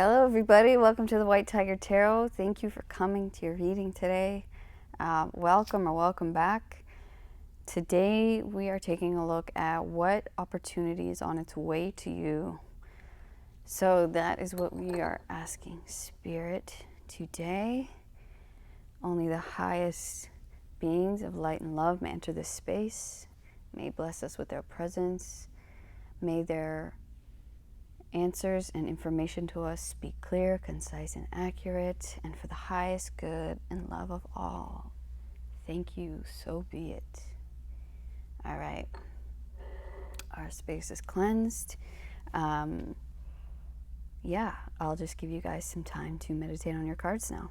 Hello everybody, welcome to the White Tiger Tarot. Thank you for coming to your reading today. Welcome or welcome back. Today we are taking a look at what opportunity is on its way to you. So that is what we are asking Spirit today. Only the highest beings of light and love may enter this space. May bless us with their presence. May their answers and information to us be clear, concise, and accurate, and for the highest good and love of all. Thank you, so be it. All right, our space is cleansed. Yeah, I'll just give you guys some time to meditate on your cards now.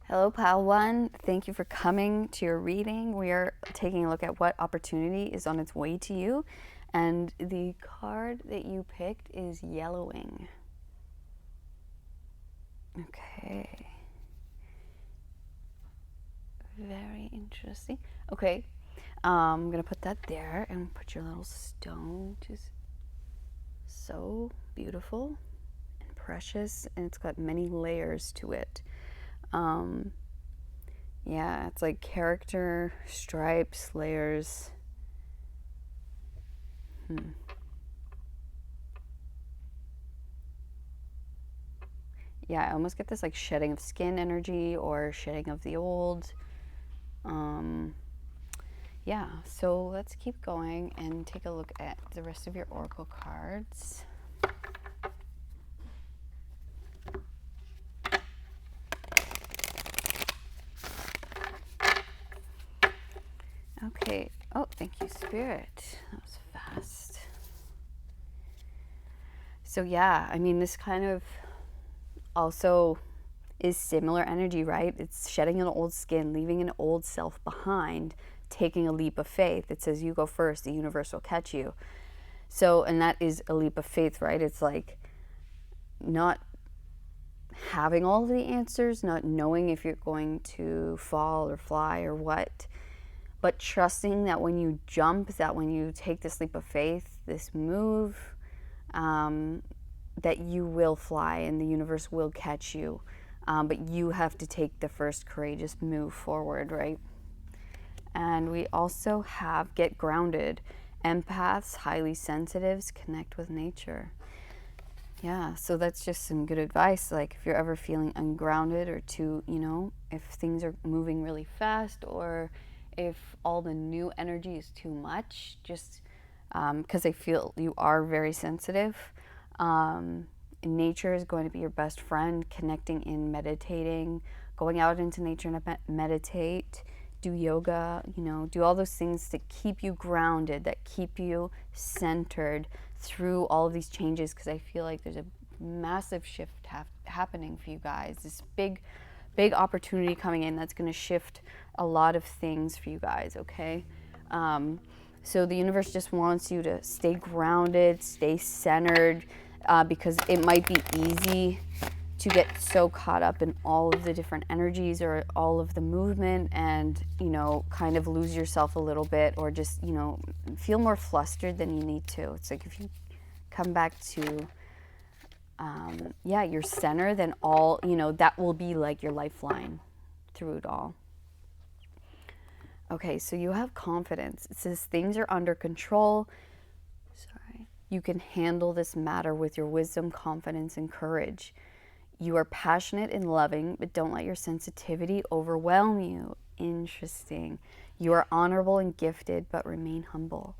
Hello, Pile One. Thank you for coming to your reading. We are taking a look at what opportunity is on its way to you. And the card that you picked is Yellowing. Okay. Very interesting. Okay. I'm going to put that there and put your little stone, which is so beautiful and precious. And it's got many layers to it. Yeah, it's like character, stripes, layers. Yeah, I almost get this like shedding of skin energy or shedding of the old. Yeah, so let's keep going and take a look at the rest of your oracle cards. Okay. Oh, thank you, Spirit. That was fast. So yeah, I mean, this kind of also is similar energy, right? It's shedding an old skin, leaving an old self behind, taking a leap of faith. It says you go first, the universe will catch you. So, and that is a leap of faith, right? It's like not having all of the answers, not knowing if you're going to fall or fly or what, but trusting that when you jump, that when you take this leap of faith, this move, that you will fly and the universe will catch you. But you have to take the first courageous move forward, right? And we also have get grounded. Empaths, highly sensitives, connect with nature. Yeah, so that's just some good advice. Like if you're ever feeling ungrounded or too, if things are moving really fast or if all the new energy is too much, just because I feel you are very sensitive. Nature is going to be your best friend. Connecting in, meditating, going out into nature and meditate, do yoga, do all those things to keep you grounded, that keep you centered through all of these changes, because I feel like there's a massive shift happening for you guys. This big opportunity coming in that's going to shift a lot of things for you guys, okay? So the universe just wants you to stay grounded, stay centered, because it might be easy to get so caught up in all of the different energies or all of the movement and, kind of lose yourself a little bit or just, feel more flustered than you need to. It's like if you come back to, your center, then all, that will be like your lifeline through it all. Okay, so you have confidence. It says things are under control. Sorry. You can handle this matter with your wisdom, confidence, and courage. You are passionate and loving, but don't let your sensitivity overwhelm you. Interesting. You are honorable and gifted, but remain humble.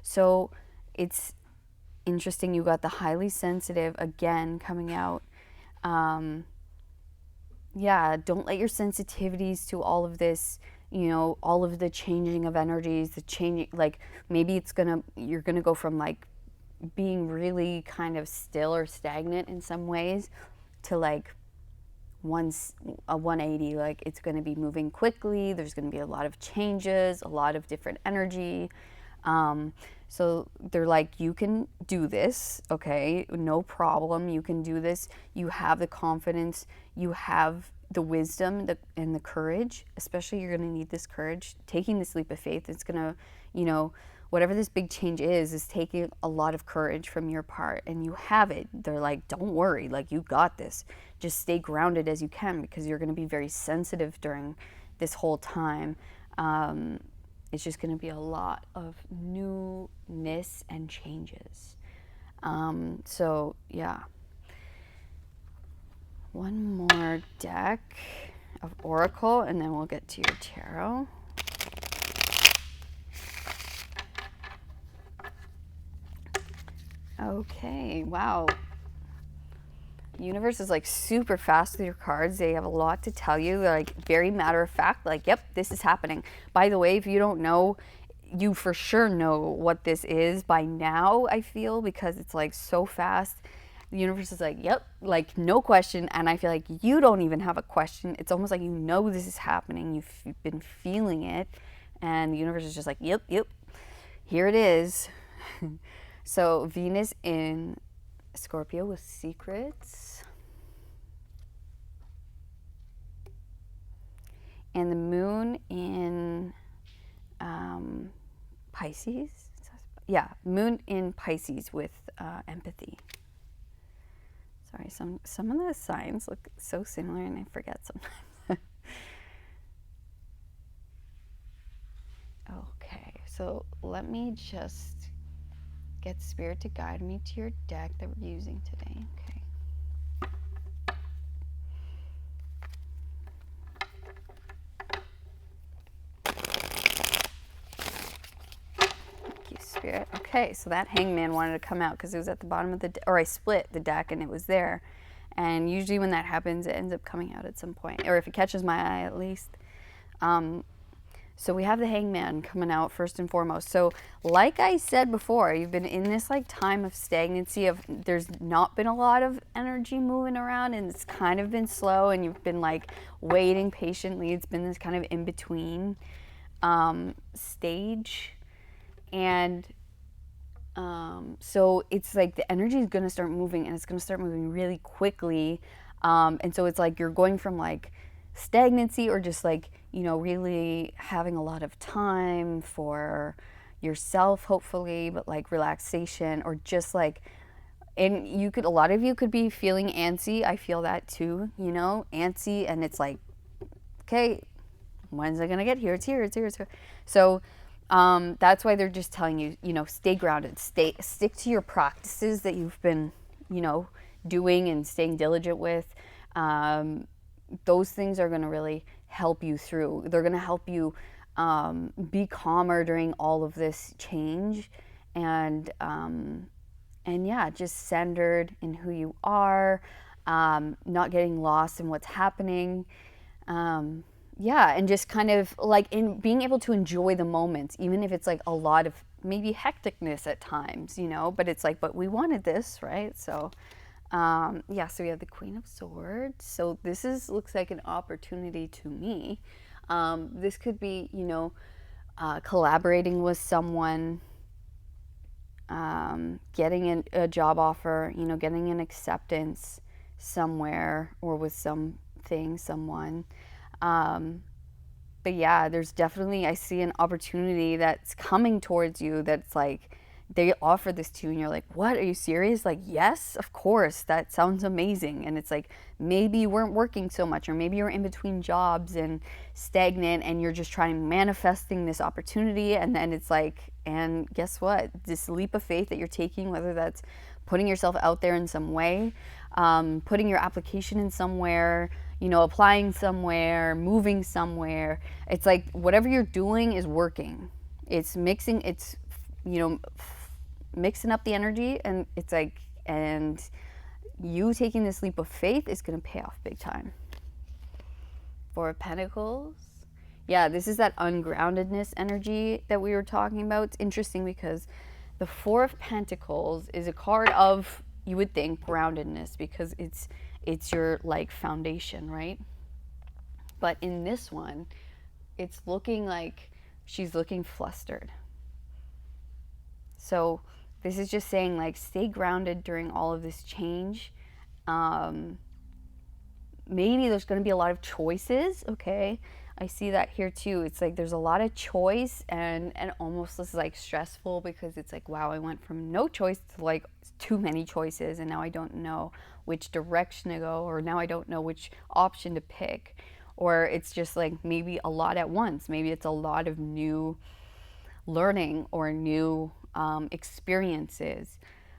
So it's interesting. You got the highly sensitive again coming out. Don't let your sensitivities to all of this, all of the changing of energies, the changing, like maybe you're gonna go from like being really kind of still or stagnant in some ways to like a 180. Like it's going to be moving quickly. There's going to be a lot of changes, a lot of different energy. So they're like, you can do this, okay? No problem. You can do this. You have the confidence. You have the wisdom and the courage. Especially, you're going to need this courage. Taking this leap of faith, it's going to, whatever this big change is taking a lot of courage from your part, and you have it. They're like, don't worry, like, you got this. Just stay grounded as you can, because you're going to be very sensitive during this whole time. It's just going to be a lot of newness and changes. So yeah, one more deck of Oracle, and then we'll get to your tarot. Okay, wow. The universe is like super fast with your cards. They have a lot to tell you. They're like very matter of fact, like, yep, this is happening. By the way, if you don't know, you for sure know what this is by now, I feel, because it's like so fast. The universe is like, yep, like no question. And I feel like you don't even have a question. It's almost like you know this is happening. You've been feeling it. And the universe is just like, yep, here it is. So Venus in Scorpio with secrets. And the moon in Pisces. Yeah, moon in Pisces with empathy. Sorry, some of the signs look so similar and I forget sometimes. Okay, so let me just get Spirit to guide me to your deck that we're using today. Okay. Thank you, Spirit. Okay, so that Hangman wanted to come out because it was at the bottom of the or I split the deck and it was there. And usually when that happens, it ends up coming out at some point, or if it catches my eye at least. So we have the Hangman coming out first and foremost. So like I said before, you've been in this like time of stagnancy, of there's not been a lot of energy moving around, and it's kind of been slow, and you've been like waiting patiently. It's been this kind of in between stage. And so it's like the energy is going to start moving, and it's going to start moving really quickly. And so it's like you're going from like stagnancy, or just like, really having a lot of time for yourself, hopefully, but like relaxation, or just like, and a lot of you could be feeling antsy. I feel that too, antsy, and it's like, okay, when's it gonna get here? It's here. So that's why they're just telling you, stay grounded, stick to your practices that you've been, doing and staying diligent with. Those things are going to really help you through. They're going to help you be calmer during all of this change, and yeah, just centered in who you are, not getting lost in what's happening. Yeah, and just kind of like in being able to enjoy the moments, even if it's like a lot of maybe hecticness at times, but it's like, but we wanted this, right? So yeah, so we have the Queen of Swords. So this looks like an opportunity to me. This could be, collaborating with someone, getting a job offer, getting an acceptance somewhere, or with someone. But yeah, there's definitely, I see an opportunity that's coming towards you that's like, they offer this to you and you're like, what, are you serious? Like, yes, of course, that sounds amazing. And it's like, maybe you weren't working so much, or maybe you're in between jobs and stagnant, and you're just trying manifesting this opportunity. And then it's like, and guess what? This leap of faith that you're taking, whether that's putting yourself out there in some way, putting your application in somewhere, applying somewhere, moving somewhere. It's like whatever you're doing is working. It's mixing, mixing up the energy, and it's like, and you taking this leap of faith is going to pay off big time. Four of Pentacles. Yeah, this is that ungroundedness energy that we were talking about. It's interesting because the Four of Pentacles is a card of, you would think, groundedness, because it's your like foundation, right? But in this one, it's looking like she's looking flustered. So this is just saying, like, stay grounded during all of this change. Um, Maybe there's going to be a lot of choices. Okay, I see that here too. It's like there's a lot of choice, and almost this is like stressful, because it's like, wow, I went from no choice to like too many choices, and now I don't know which direction to go, or now I don't know which option to pick. Or it's just like maybe a lot at once. Maybe it's a lot of new learning or new experiences,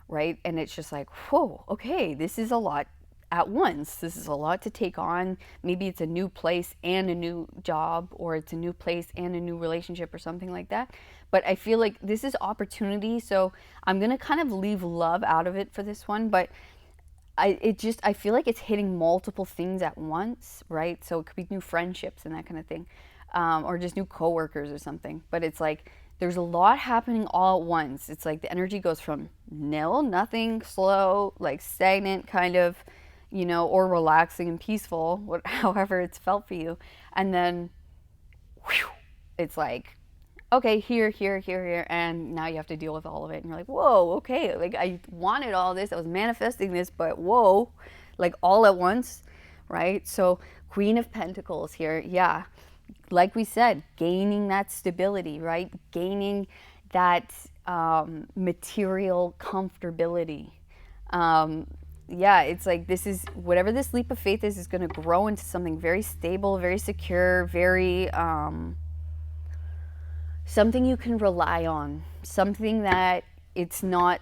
right? And it's just like, whoa, okay, this is a lot at once. This is a lot to take on. Maybe it's a new place and a new job, or it's a new place and a new relationship, or something like that. But I feel like this is opportunity. So I'm going to kind of leave love out of it for this one. But I feel like it's hitting multiple things at once, right? So it could be new friendships and that kind of thing, or just new coworkers or something. But it's like there's a lot happening all at once. It's like the energy goes from nil, nothing, slow, like stagnant, kind of, or relaxing and peaceful, however it's felt for you, and then whew, it's like, okay, here, and now you have to deal with all of it. And you're like, whoa, okay, like I wanted all this, I was manifesting this, but whoa, like all at once, right? So, Queen of Pentacles here, yeah, like we said, gaining that stability, right? Gaining that material comfortability. Yeah, it's like this is whatever this leap of faith is going to grow into something very stable, very secure, very something you can rely on, something that it's not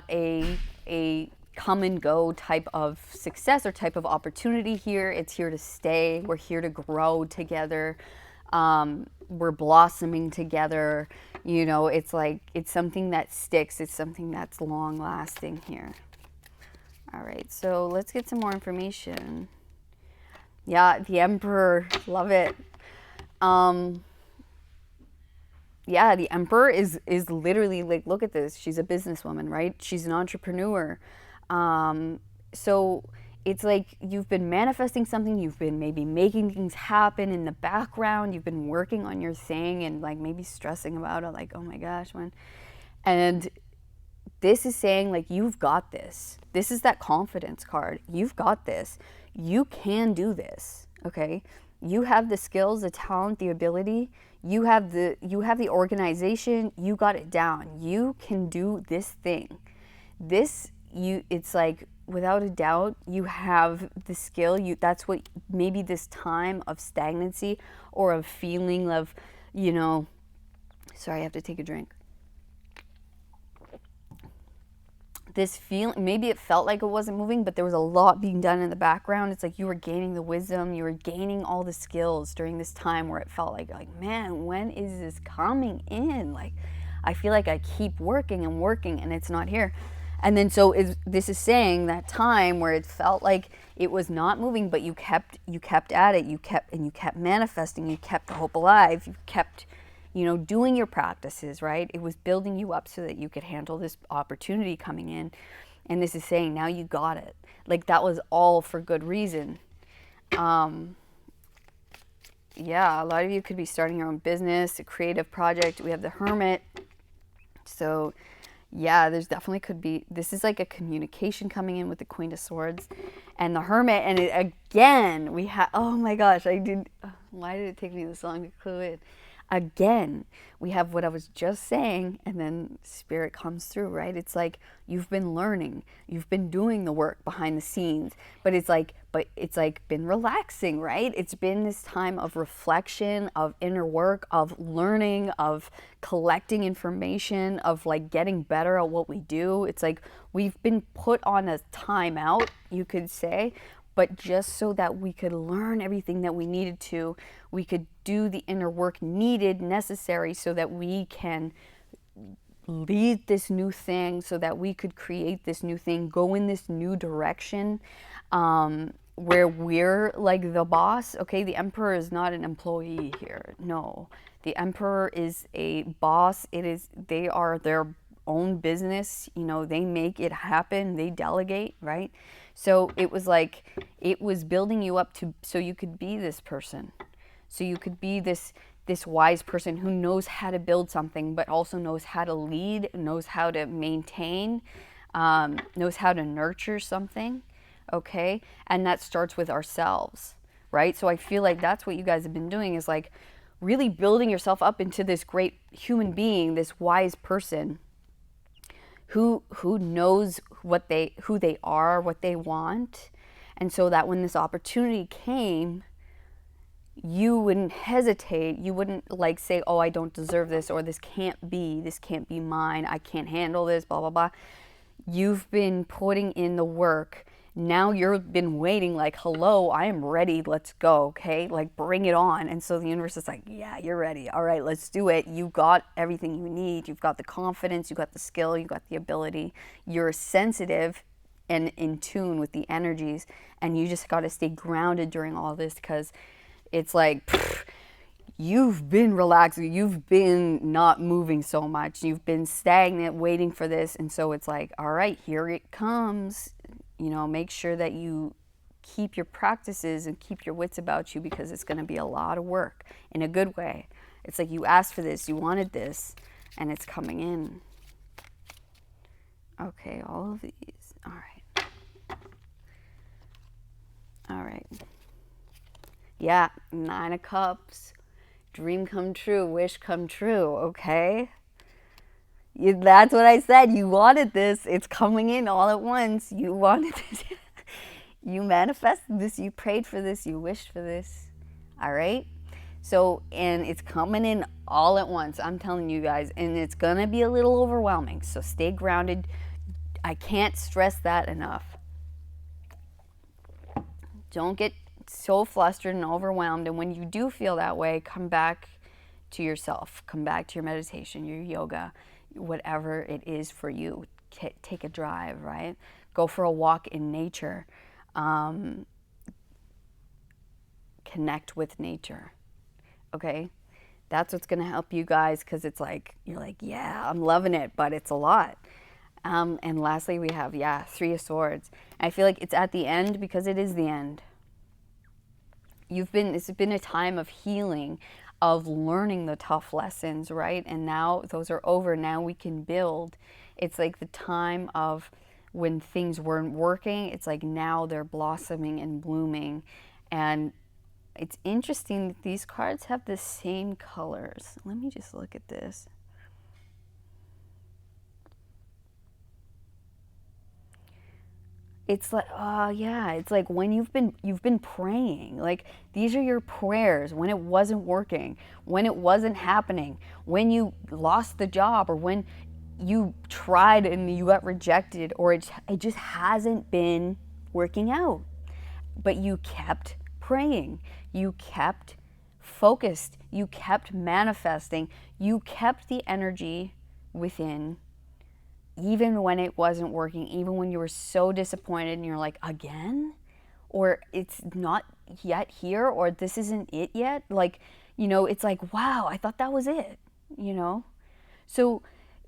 a come and go type of success or type of opportunity here. It's here to stay. We're here to grow together. We're blossoming together. It's like it's something that sticks. It's something that's long lasting here. All right, so let's get some more information. Yeah, the Emperor, love it. Yeah, the Emperor is literally like, look at this. She's a businesswoman, right? She's an entrepreneur. So it's like you've been manifesting something. You've been maybe making things happen in the background. You've been working on your thing and like maybe stressing about it, like, oh my gosh, man. And this is saying like, you've got this. This is that confidence card. You've got this. You can do this. Okay. You have the skills, the talent, the ability. You have the organization. You got it down. You can do this thing. It's like, without a doubt, you have the skill. That's what maybe this time of stagnancy or of feeling of, sorry, I have to take a drink. This feeling, maybe it felt like it wasn't moving, but there was a lot being done in the background. It's like you were gaining the wisdom, you were gaining all the skills during this time where it felt like, man, when is this coming in? Like, I feel like I keep working and it's not here. And then this is saying that time where it felt like it was not moving, but you kept at it, you kept manifesting, you kept the hope alive, you kept doing your practices, right? It was building you up so that you could handle this opportunity coming in. And this is saying now you got it. Like, that was all for good reason. Yeah, a lot of you could be starting your own business, a creative project. We have the Hermit. So yeah, there's definitely could be, this is like a communication coming in with the Queen of Swords and the Hermit. And again, we have, oh my gosh, why did it take me this long to clue in? Again, we have what I was just saying, and then Spirit comes through, right? It's like you've been learning, you've been doing the work behind the scenes, but it's like been relaxing, right? It's been this time of reflection, of inner work, of learning, of collecting information, of like getting better at what we do. It's like we've been put on a timeout, you could say, but just so that we could learn everything that we needed to, we could do the inner work needed, necessary, so that we can lead this new thing, so that we could create this new thing, go in this new direction, where we're like the boss. Okay, the Emperor is not an employee here. No, the Emperor is a boss. They are their own business. They make it happen. They delegate, right? So it was like, it was building you up so you could be this person. So you could be this this wise person who knows how to build something, but also knows how to lead, knows how to maintain, knows how to nurture something, okay? And that starts with ourselves, right? So I feel like that's what you guys have been doing, is like really building yourself up into this great human being, this wise person who knows who they are, what they want. And so that when this opportunity came, you wouldn't hesitate. You wouldn't like say, oh, I don't deserve this, or this can't be mine, I can't handle this, blah blah blah. You've been putting in the work. Now you've been waiting, like, hello, I am ready, let's go, okay? Like, bring it on. And so the universe is like, yeah, you're ready. All right, let's do it. You got everything you need. You've got the confidence, you got the skill, you got the ability. You're sensitive and in tune with the energies, and you just got to stay grounded during all this, because it's like, you've been relaxing, you've been not moving so much, you've been stagnant waiting for this. And so it's like, all right, here it comes. You know, make sure that you keep your practices and keep your wits about you, because it's going to be a lot of work in a good way. It's like you asked for this, you wanted this, and it's coming in. Okay, all of these. All right. All right. Yeah, 9 of Cups. Dream come true, wish come true, okay? That's what I said. You wanted this. It's coming in all at once. You wanted this. You manifested this. You prayed for this. You wished for this. All right? So, and it's coming in all at once. I'm telling you guys. And it's going to be a little overwhelming. So stay grounded. I can't stress that enough. Don't get so flustered and overwhelmed. And when you do feel that way, come back to yourself. Come back to your meditation, your yoga, whatever it is for you. Take a drive, right? Go for a walk in nature. Connect with nature. Okay? That's what's going to help you guys, because it's like, you're like, yeah, I'm loving it, but it's a lot. And lastly, we have, 3 of Swords. I feel like it's at the end, because it is the end. It's been a time of healing, of learning the tough lessons, right? And now those are over. Now we can build. It's like the time of when things weren't working. It's like now they're blossoming and blooming. And it's interesting that these cards have the same colors. Let me just look at this. It's like, oh yeah, it's like when you've been praying. Like, these are your prayers when it wasn't working, when it wasn't happening, when you lost the job, or when you tried and you got rejected, or it just hasn't been working out. But you kept praying. You kept focused. You kept manifesting. You kept the energy within, even when it wasn't working, even when you were so disappointed and you're like, again? Or it's not yet here, or this isn't it yet. Like, you know, it's like, wow, I thought that was it, you know? So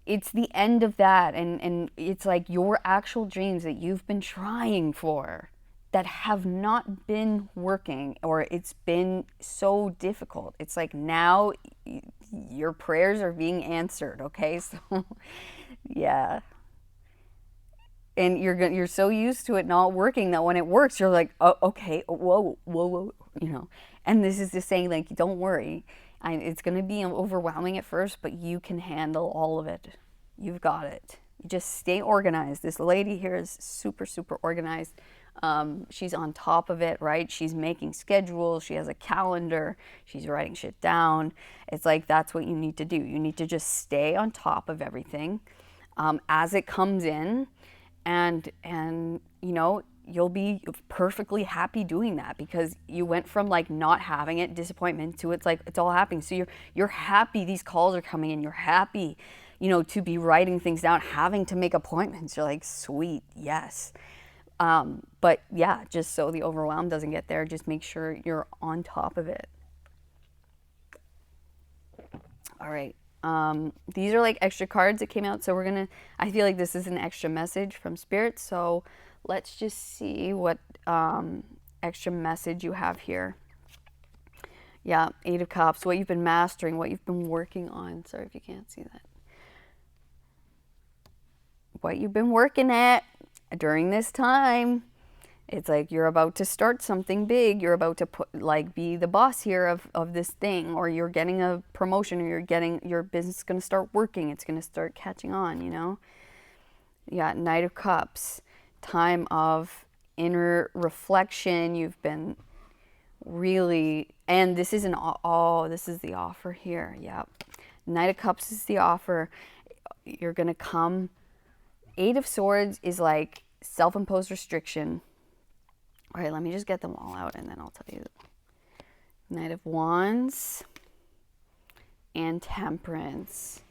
it's the end of that. And it's like your actual dreams that you've been trying for, that have not been working, or it's been so difficult. It's like now your prayers are being answered, okay? So yeah. And you're so used to it not working that when it works, you're like, oh, okay, whoa, whoa, whoa, you know. And this is just saying, like, don't worry. It's going to be overwhelming at first, but you can handle all of it. You've got it. You just stay organized. This lady here is super, super organized. She's on top of it, right? She's making schedules. She has a calendar. She's writing shit down. It's like, that's what you need to do. You need to just stay on top of everything as it comes in. And you know, you'll be perfectly happy doing that, because you went from like not having it, disappointment, to it's like it's all happening. So you're happy these calls are coming in. You're happy, you know, to be writing things down, having to make appointments. You're like, sweet, yes. But yeah, just so the overwhelm doesn't get there, just make sure you're on top of it. All right. These are like extra cards that came out, so I feel like this is an extra message from Spirit, so let's just see what extra message you have here. Yeah, Eight of Cups, what you've been mastering, what you've been working on. Sorry if you can't see that. What you've been working at during this time. It's like you're about to start something big. You're about to put, like, be the boss here of this thing, or you're getting a promotion, or your business is going to start working. It's going to start catching on, you know? Yeah, Knight of Cups, time of inner reflection. You've been really, and this is this is the offer here. Yep. Knight of Cups is the offer. You're going to come. Eight of Swords is like self-imposed restriction. All right, let me just get them all out and then I'll tell you. Knight of Wands and Temperance.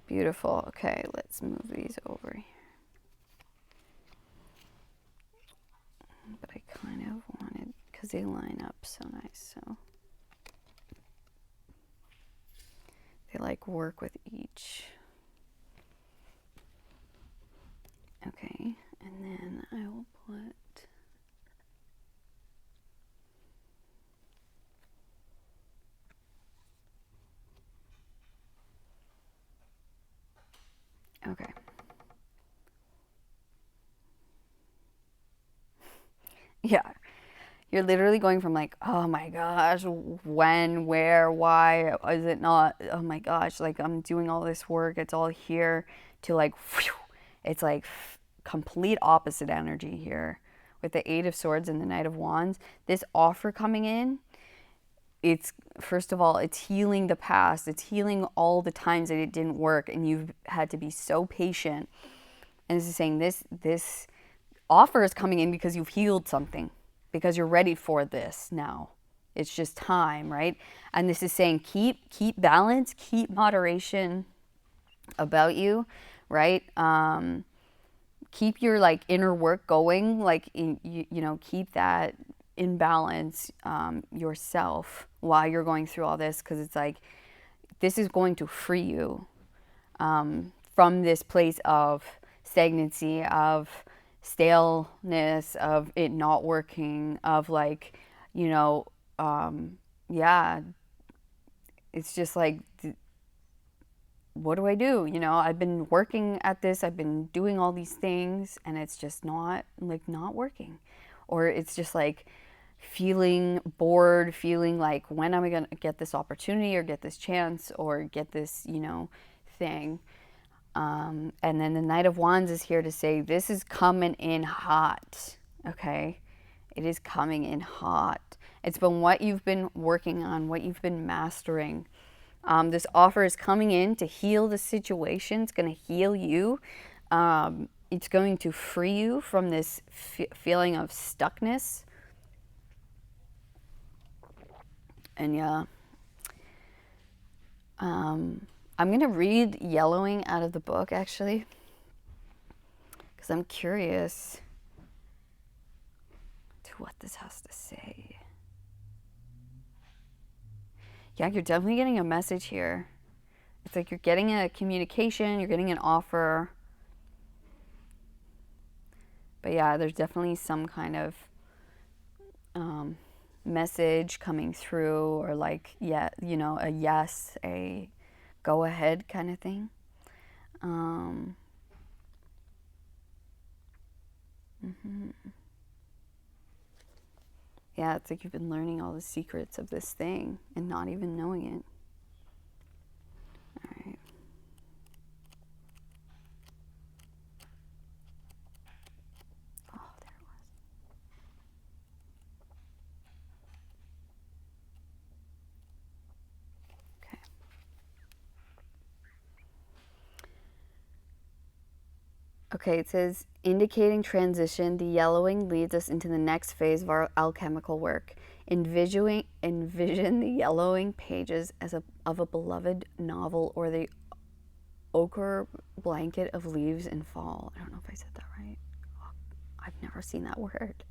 Beautiful. Okay, let's move these over here. But I kind of wanted, because they line up so nice, so they like work with each. Okay, and then I will put okay. Yeah. You're literally going from like, oh my gosh, when, where, why is it not? Oh my gosh, like I'm doing all this work, it's all here, to like, whew, it's like complete opposite energy here with the Eight of Swords and the Knight of Wands. This offer coming in, it's, first of all, it's healing the past. It's healing all the times that it didn't work and you've had to be so patient. And this is saying this offer is coming in because you've healed something, because you're ready for this now. It's just time, right? And this is saying keep balance, keep moderation about you, right? Keep your like inner work going, like you know, keep that in balance yourself while you're going through all this, because it's like this is going to free you from this place of stagnancy, of staleness, of it not working, of like, you know, yeah, it's just like, what do I do? You know, I've been working at this, I've been doing all these things, and it's just not working. Or it's just like feeling bored, feeling like, when am I going to get this opportunity or get this chance or get this, you know, thing. And then the Knight of Wands is here to say, this is coming in hot, okay? It is coming in hot. It's been what you've been working on, what you've been mastering. This offer is coming in to heal the situation. It's going to heal you. It's going to free you from this feeling of stuckness. And yeah. I'm going to read Yellowing out of the book, actually, because I'm curious to what this has to say. Yeah, you're definitely getting a message here. It's like you're getting a communication, you're getting an offer. But yeah, there's definitely some kind of message coming through, or like, yeah, you know, a yes, a go ahead kind of thing. Yeah, it's like you've been learning all the secrets of this thing and not even knowing it. All right. Oh, there it was. Okay. Okay, it says, indicating transition, the yellowing leads us into the next phase of our alchemical work. Envision the yellowing pages of a beloved novel, or the ochre blanket of leaves in fall. I don't know if I said that right. Oh, I've never seen that word.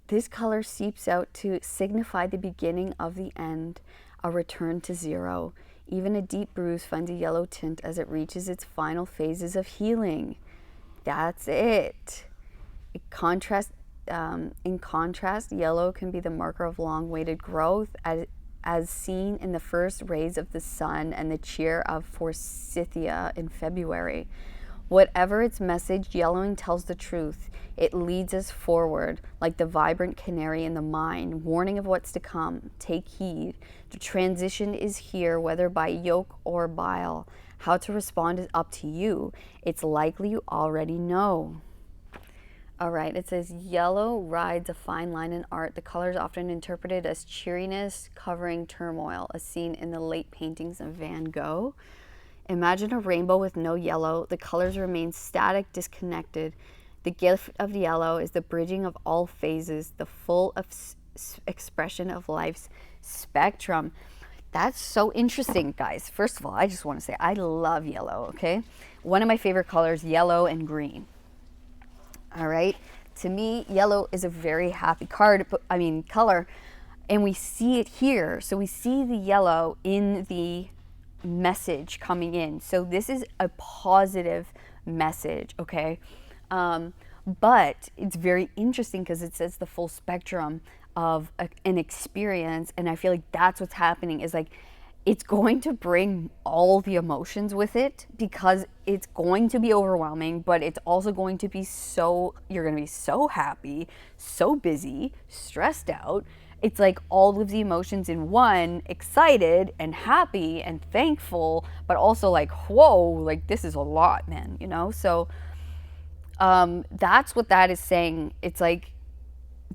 This color seeps out to signify the beginning of the end, a return to zero. Even a deep bruise finds a yellow tint as it reaches its final phases of healing. That's it. It contrasts in contrast, yellow can be the marker of long-awaited growth, as seen in the first rays of the sun and the cheer of forsythia in February. Whatever its message, yellowing tells the truth. It leads us forward, like the vibrant canary in the mine, warning of what's to come. Take heed. The transition is here, whether by yoke or bile. How to respond is up to you. It's likely you already know. All right, it says yellow rides a fine line in art. The color is often interpreted as cheeriness covering turmoil, as seen in the late paintings of Van Gogh. Imagine a rainbow with no yellow. The colors remain static, disconnected. The gift of yellow is the bridging of all phases, the full expression of life's spectrum. That's so interesting, guys. First of all, I just want to say I love yellow, okay? One of my favorite colors, yellow and green. All right? To me, yellow is a very happy color, and we see it here. So we see the yellow in the message coming in. So this is a positive message, okay? But it's very interesting because it says the full spectrum of an experience, and I feel like that's what's happening, is like it's going to bring all the emotions with it, because it's going to be overwhelming, but it's also going to be you're going to be so happy, so busy, stressed out. It's like all of the emotions in one, excited and happy and thankful, but also like, whoa, like this is a lot, man, you know? So that's what that is saying. It's like,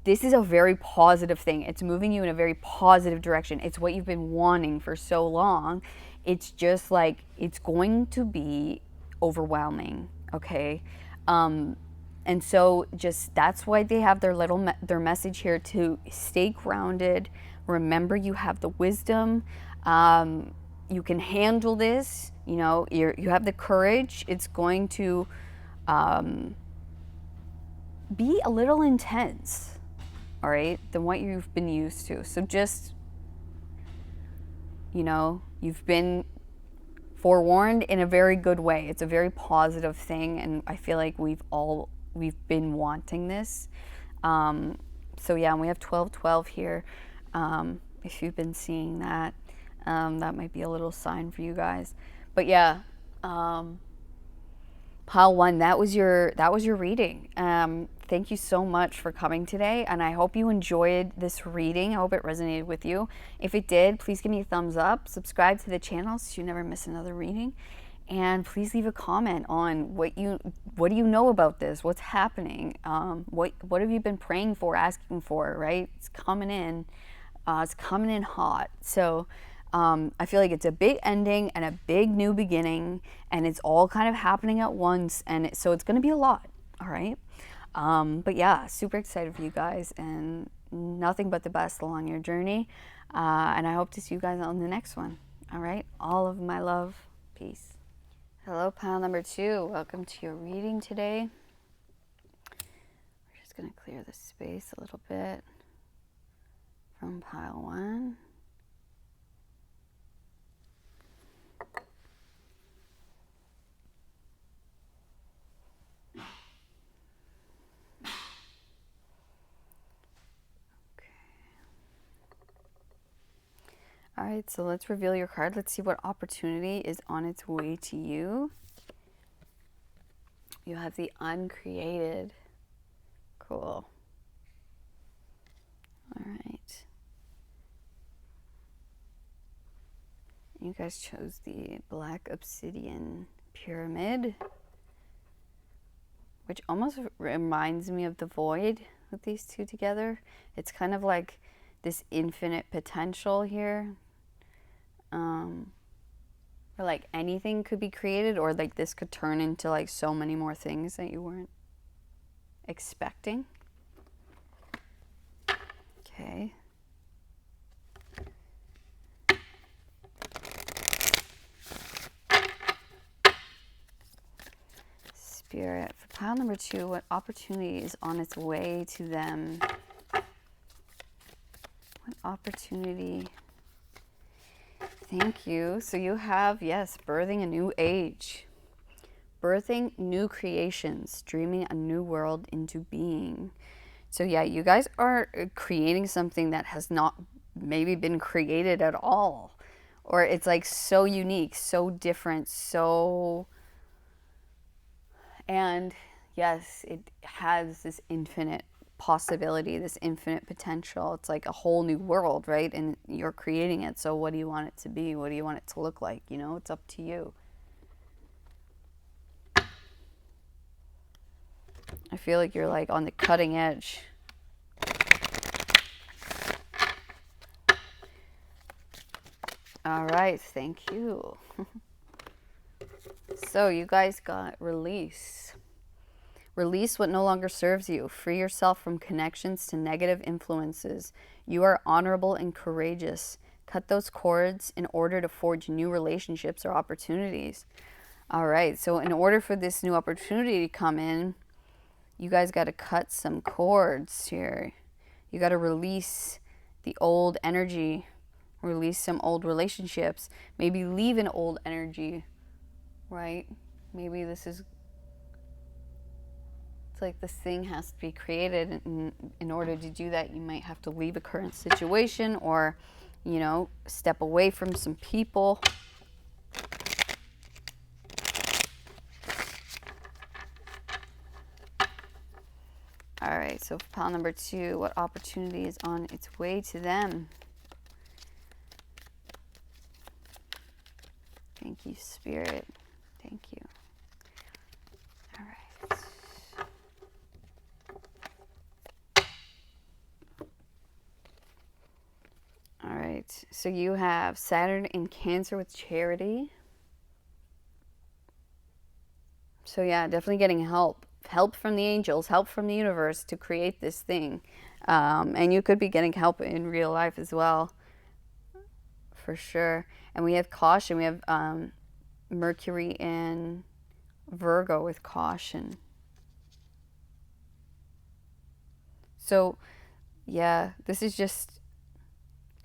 this is a very positive thing. It's moving you in a very positive direction. It's what you've been wanting for so long. It's just like, it's going to be overwhelming, okay? And so just, that's why they have their message here, to stay grounded. Remember, you have the wisdom. You can handle this. You know, you have the courage. It's going to be a little intense, all right, than what you've been used to. So just, you know, you've been forewarned in a very good way. It's a very positive thing, and I feel like we've been wanting this. So yeah, and we have 1212 here. If you've been seeing that, that might be a little sign for you guys. But yeah, pile one, that was your reading. Thank you so much for coming today, and I hope you enjoyed this reading. I hope it resonated with you. If it did, please give me a thumbs up, subscribe to the channel so you never miss another reading, and please leave a comment on what do you know about this, what's happening, what have you been praying for, asking for, right? It's coming in hot. So I feel like it's a big ending and a big new beginning, and it's all kind of happening at once, and so it's going to be a lot, all right? But yeah, super excited for you guys, and nothing but the best along your journey, and I hope to see you guys on the next one, all right? All of my love. Peace. Hello, pile number 2. Welcome to your reading today. We're just going to clear the space a little bit from pile 1. All right, so let's reveal your card. Let's see what opportunity is on its way to you. You have the uncreated. Cool. All right. You guys chose the black obsidian pyramid, which almost reminds me of the void with these two together. It's kind of like this infinite potential here. Or like anything could be created, or like this could turn into like so many more things that you weren't expecting. Okay. Spirit, for pile number 2, what opportunity is on its way to them? What opportunity? Thank you. So you have, yes, birthing a new age. Birthing new creations, dreaming a new world into being. So yeah, you guys are creating something that has not maybe been created at all. Or it's like so unique, so different, so, and yes, it has this infinite possibility, this infinite potential. It's like a whole new world, right? And you're creating it. So what do you want it to be? What do you want it to look like? You know, it's up to you. I feel like you're like on the cutting edge. All right, thank you. So you guys got release. Release what no longer serves you. Free yourself from connections to negative influences. You are honorable and courageous. Cut those cords in order to forge new relationships or opportunities. All right, so in order for this new opportunity to come in, you guys got to cut some cords here. You got to release the old energy, release some old relationships, maybe leave an old energy, right? Maybe this is, it's like this thing has to be created. And in order to do that, you might have to leave a current situation or, you know, step away from some people. All right, so for pile number 2, what opportunity is on its way to them? Thank you, Spirit. Thank you. All right. All right, so you have Saturn in Cancer with Charity. So yeah, definitely getting help. Help from the angels, help from the universe to create this thing. And you could be getting help in real life as well, for sure. And we have caution. We have Mercury in Virgo with caution. So yeah, this is just,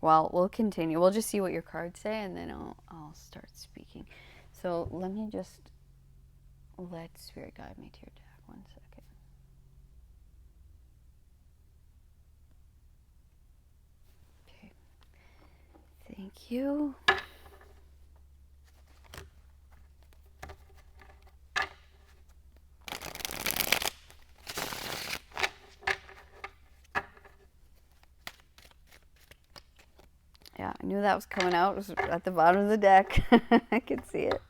well, we'll continue. We'll just see what your cards say, and then I'll start speaking. So let me just let Spirit guide me to your deck. 1 second. Okay. Thank you. Yeah, I knew that was coming out. It was at the bottom of the deck. I could see it.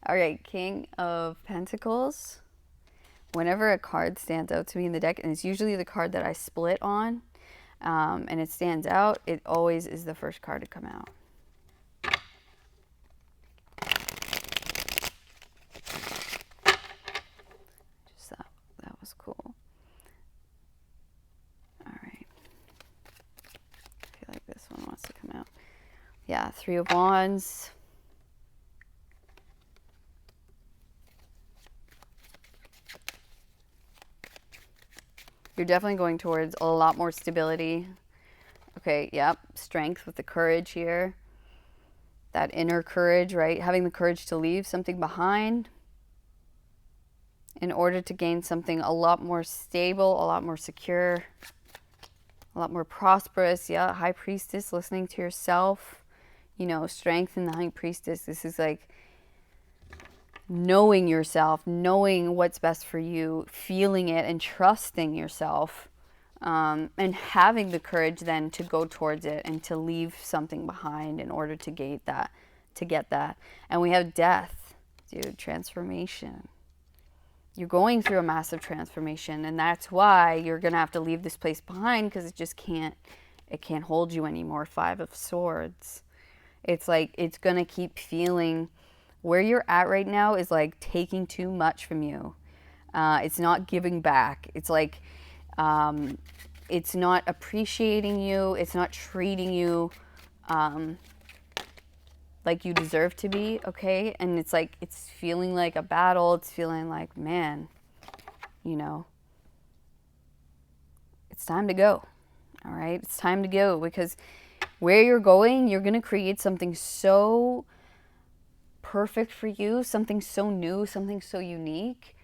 All right, King of Pentacles. Whenever a card stands out to me in the deck, and it's usually the card that I split on, and it stands out, it always is the first card to come out. Just that was cool. All right. I feel like this one wants to come out. Yeah, 3 of Wands. You're definitely going towards a lot more stability. Okay, yep. Strength with the courage here. That inner courage, right? Having the courage to leave something behind in order to gain something a lot more stable, a lot more secure, a lot more prosperous. Yeah, High Priestess, listening to yourself. You know, strength in the High Priestess. This is like knowing yourself, knowing what's best for you, feeling it and trusting yourself, and having the courage then to go towards it and to leave something behind in order to get that. And we have death, dude, transformation. You're going through a massive transformation, and that's why you're gonna have to leave this place behind, because it can't hold you anymore. 5 of Swords. It's like it's gonna keep feeling where you're at right now is like taking too much from you. It's not giving back. It's like it's not appreciating you. It's not treating you like you deserve to be, okay? And it's like it's feeling like a battle. It's feeling like, man, you know, it's time to go. All right? It's time to go, because where you're going, you're going to create something so perfect for you, something so new, something so unique.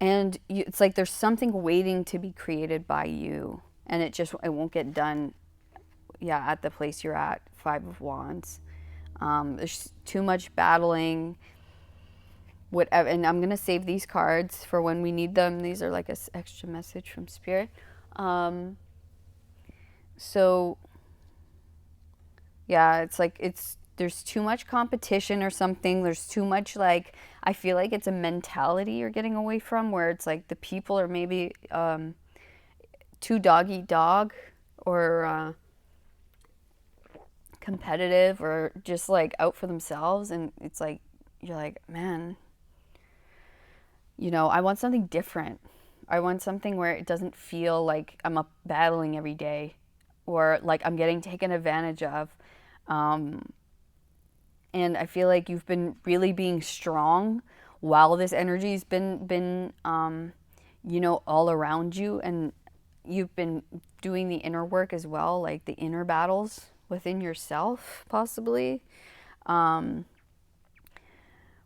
And it's like there's something waiting to be created by you, and it won't get done, yeah, at the place you're at. Five of Wands. There's too much battling, whatever. And I'm gonna save these cards for when we need them. These are like a extra message from Spirit. Um, so yeah, it's like there's too much competition or something. There's too much, like, I feel like it's a mentality you're getting away from, where it's like the people are maybe too dog eat dog, or competitive, or just like out for themselves. And it's like, you're like, man, I want something different. I want something where it doesn't feel like I'm up battling every day, or like I'm getting taken advantage of. Um, and I feel like you've been really being strong while this energy's been all around you, and you've been doing the inner work as well, like the inner battles within yourself, possibly. Um,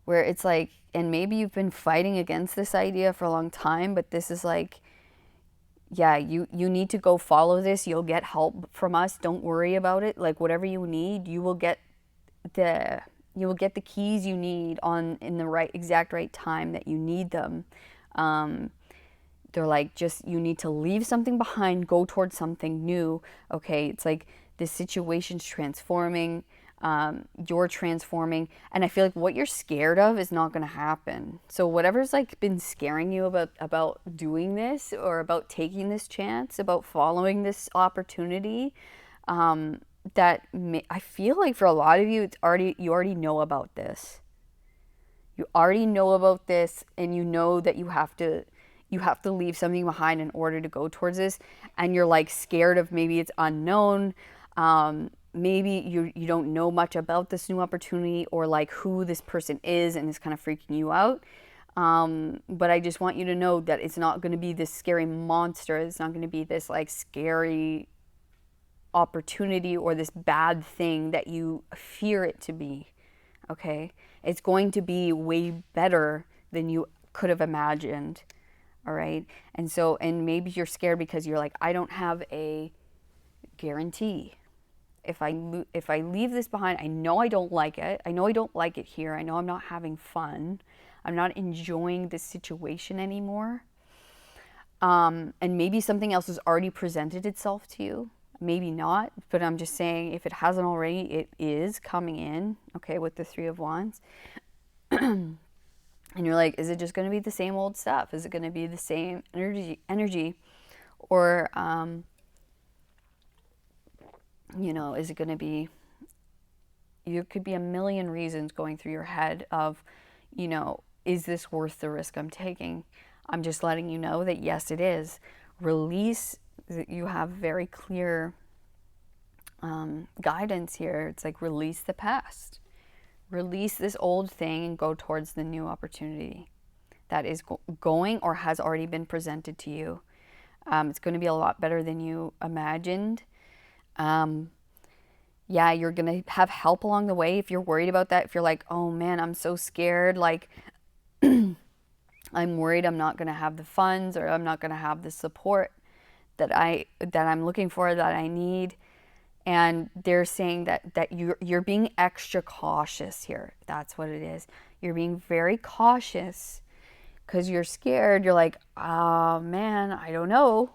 where it's like, and maybe you've been fighting against this idea for a long time, but this is like, yeah, you need to go follow this. You'll get help from us. Don't worry about it. Like, whatever you need, the you will get the keys you need on in the exact right time that you need them. Um, they're like, just, you need to leave something behind, go towards something new. Okay, it's like this situation's transforming. You're transforming, and I feel like what you're scared of is not going to happen. So whatever's like been scaring you about doing this, or about taking this chance, about following this opportunity, I feel like for a lot of you, you already know about this. You already know about this, and you know that you have to leave something behind in order to go towards this, and you're like scared of, maybe it's unknown. Maybe you don't know much about this new opportunity, or like who this person is, and it's kind of freaking you out. But I just want you to know that it's not going to be this scary monster. It's not going to be this like scary opportunity, or this bad thing that you fear it to be. Okay? It's going to be way better than you could have imagined. All right? And maybe you're scared because you're like, I don't have a guarantee. If I leave this behind, I know I don't like it. I know I don't like it here. I know I'm not having fun. I'm not enjoying this situation anymore. And maybe something else has already presented itself to you. Maybe not, but I'm just saying, if it hasn't already, it is coming in, okay, with the Three of Wands. And you're like, is it just going to be the same old stuff? Is it going to be the same energy? Or, is it going to be, you could be a million reasons going through your head of, is this worth the risk I'm taking? I'm just letting you know that yes, it is. Release. You have very clear guidance here. It's like, release the past. Release this old thing and go towards the new opportunity that is going or has already been presented to you. It's going to be a lot better than you imagined. Yeah, you're going to have help along the way if you're worried about that. If you're like, oh man, I'm so scared, like I'm worried I'm not going to have the funds, or I'm not going to have the support that I'm looking for, that I need. And they're saying that you're being extra cautious here. That's what it is. You're being very cautious because you're scared. You're like, oh man, I don't know,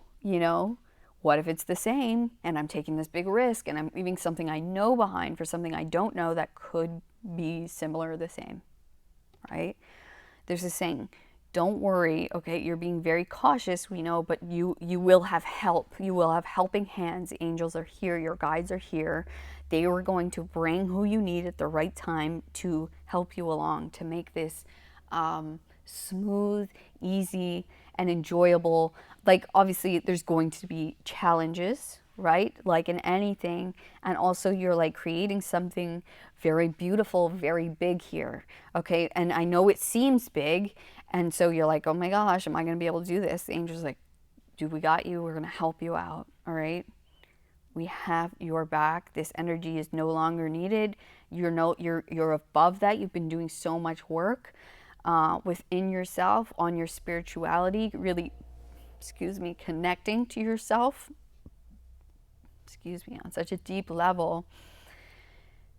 what if it's the same, and I'm taking this big risk, and I'm leaving something I know behind for something I don't know that could be similar or the same, right? There's this saying, don't worry, okay, you're being very cautious, we know, but you will have help. You will have helping hands. Angels are here. Your guides are here. They were going to bring who you need at the right time to help you along, to make this smooth, easy, and enjoyable. Like, obviously, there's going to be challenges, right? Like in anything. And also, you're like creating something very beautiful, very big here. Okay. And I know it seems big. And so you're like, oh my gosh, am I going to be able to do this? The angel's like, dude, we got you. We're going to help you out. All right. We have your back. This energy is no longer needed. You're above that. You've been doing so much work. within yourself, on your spirituality, really, connecting to yourself, on such a deep level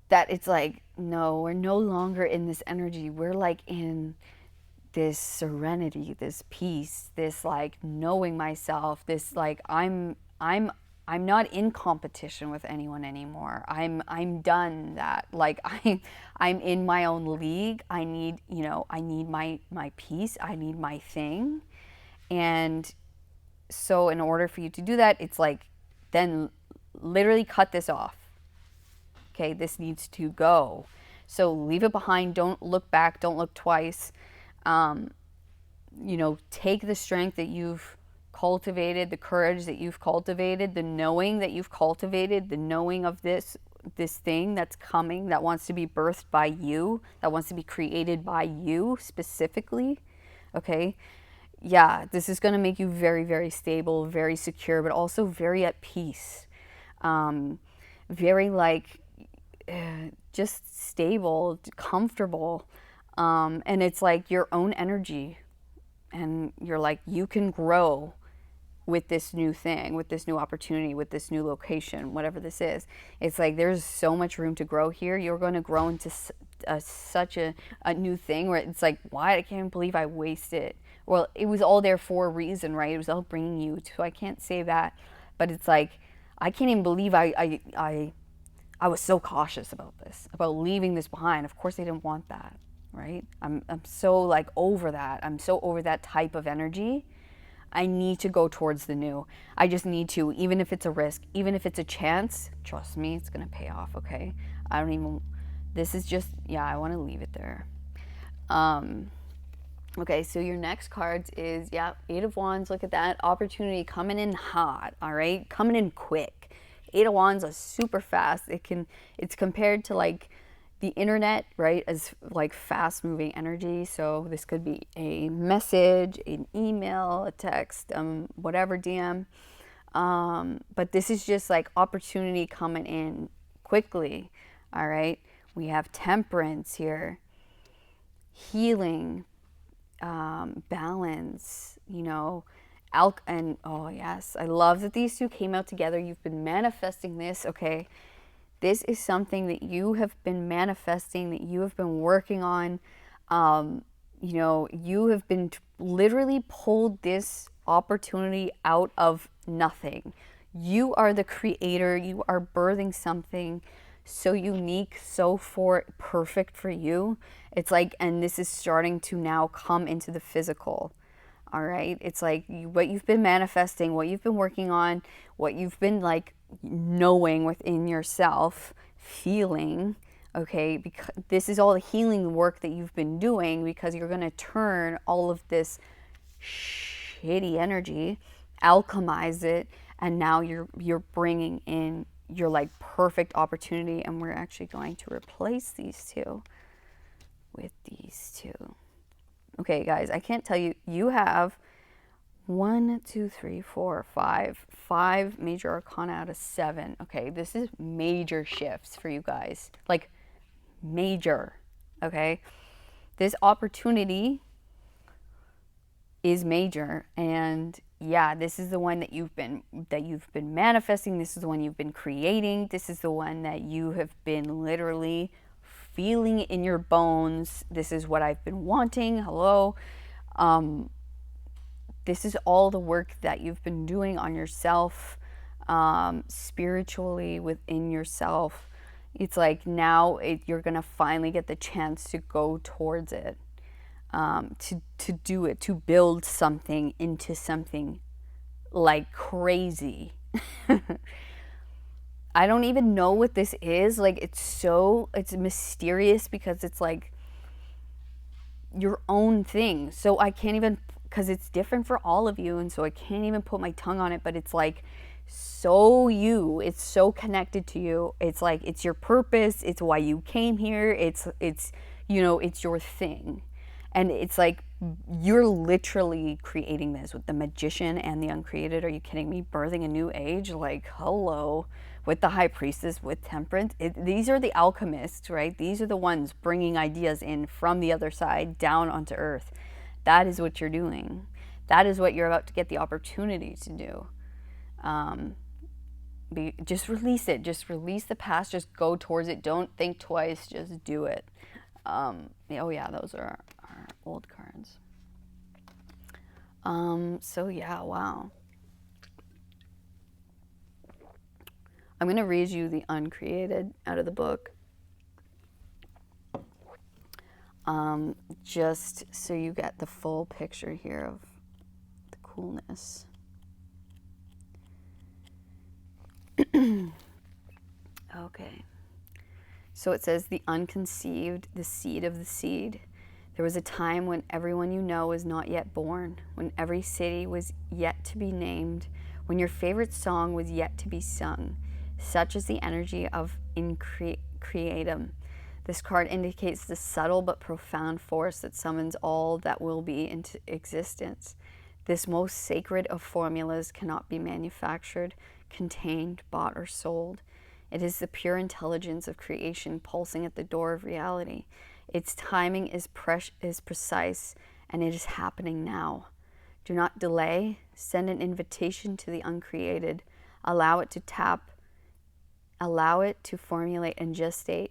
that it's like, no, we're no longer in this energy. We're like in this serenity, this peace, this like knowing myself, this like I'm not in competition with anyone anymore. I'm done that. Like I'm in my own league. I need, I need my peace. I need my thing. And so in order for you to do that, it's like then literally cut this off. Okay, this needs to go. So leave it behind. Don't look back. Don't look twice. Um, take the strength that you've cultivated, the courage that you've cultivated, the knowing that you've cultivated, the knowing of this thing that's coming, that wants to be birthed by you, that wants to be created by you specifically. Okay? Yeah, this is going to make you very, very stable, very secure, but also very at peace. Very like just stable, comfortable. And it's like your own energy. And you're like, you can grow with this new thing, with this new opportunity, with this new location, whatever this is. It's like there's so much room to grow here. You're going to grow into such a new thing where it's like, why? I can't believe I wasted. Well, it was all there for a reason, right? It was all bringing you to. I can't say that, but it's like I can't even believe I was so cautious about this, about leaving this behind. Of course, they didn't want that, right? I'm so like over that. I'm so over that type of energy. I need to go towards the new. I just need to, even if it's a risk, even if it's a chance, trust me, it's going to pay off, okay? I don't even, this is just, yeah, I want to leave it there. Okay, so your next cards is, yeah, Eight of Wands. Look at that. Opportunity coming in hot, all right? Coming in quick. Eight of Wands is super fast. It's compared to like the internet, right, as like fast moving energy. So this could be a message, an email, a text, whatever, DM. But this is just like opportunity coming in quickly, all right? We have Temperance here, healing, balance, and oh yes, I love that these two came out together. You've been manifesting this, okay? This is something that you have been manifesting, that you have been working on. You have been literally pulled this opportunity out of nothing. You are the creator. You are birthing something so unique, so perfect for you. It's like, and this is starting to now come into the physical. All right. It's like what you've been manifesting, what you've been working on, what you've been like knowing within yourself, feeling. Okay. Because this is all the healing work that you've been doing, because you're going to turn all of this shitty energy, alchemize it, and now you're bringing in your like perfect opportunity. And we're actually going to replace these two with these two. Okay, guys, I can't tell you. You have 1, 2, 3, 4, 5 major arcana out of 7. Okay, this is major shifts for you guys. Like major. Okay, this opportunity is major, and yeah, this is the one that you've been manifesting. This is the one you've been creating. This is the one that you have been literally feeling in your bones. This is what I've been wanting. Hello. This is all the work that you've been doing on yourself, spiritually within yourself. It's like now you're going to finally get the chance to go towards it, to do it, to build something into something like crazy. I don't even know what this is. Like, it's mysterious, because it's like your own thing. So I can't even, because it's different for all of you. And so I can't even put my tongue on it, but it's like, it's so connected to you. It's like, it's your purpose. It's why you came here. It's your thing. And it's like, you're literally creating this with the magician and the uncreated. Are you kidding me? Birthing a new age? Like, hello. with the high priestess, with temperance. These are the alchemists, right? These are the ones bringing ideas in from the other side down onto earth. That is what you're doing. That is what you're about to get the opportunity to do. Just release it. Just release the past. Just go towards it. Don't think twice. Just do it. Oh yeah, those are our old cards. So yeah, wow. I'm going to read you the uncreated out of the book. Just so you get the full picture here of the coolness. Okay. So it says, the unconceived, the seed of the seed. There was a time when everyone you know was not yet born, when every city was yet to be named, when your favorite song was yet to be sung. Such is the energy of creatum. This card indicates the subtle but profound force that summons all that will be into existence. This most sacred of formulas cannot be manufactured, contained, bought, or sold. It is the pure intelligence of creation pulsing at the door of reality. Its timing is precise, and it is happening now. Do not delay. Send an invitation to the uncreated. Allow it to tap. Allow it to formulate and gestate.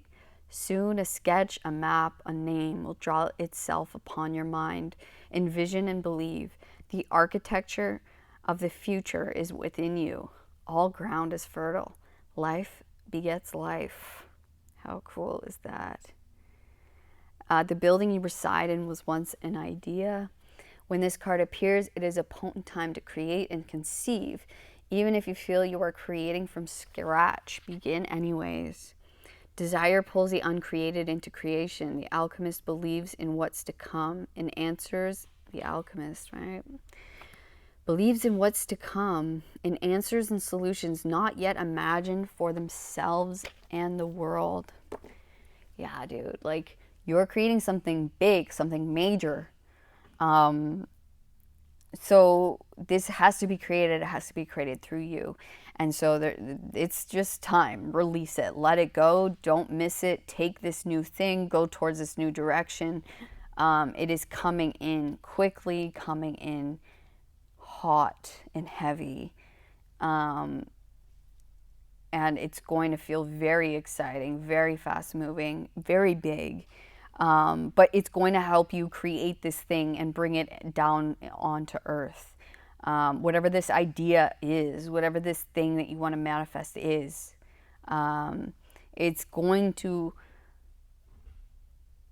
Soon a sketch, a map, a name will draw itself upon your mind. Envision and believe. The architecture of the future is within you. All ground is fertile. Life begets life. How cool is that? The building you reside in was once an idea. When this card appears, it is a potent time to create and conceive. Even if you feel you are creating from scratch, begin anyways. Desire pulls the uncreated into creation. The alchemist believes in what's to come. In answers, the alchemist, right? Believes in what's to come, in answers and solutions not yet imagined for themselves and the world. Yeah, dude, like, you're creating something big, something major. So this has to be created. It has to be created through you. And so it's just time. Release it. Let it go. Don't miss it. Take this new thing. Go towards this new direction. It is coming in quickly, coming in hot and heavy. And it's going to feel very exciting, very fast moving, very big. But it's going to help you create this thing and bring it down onto earth. Whatever this idea is, whatever this thing that you want to manifest is,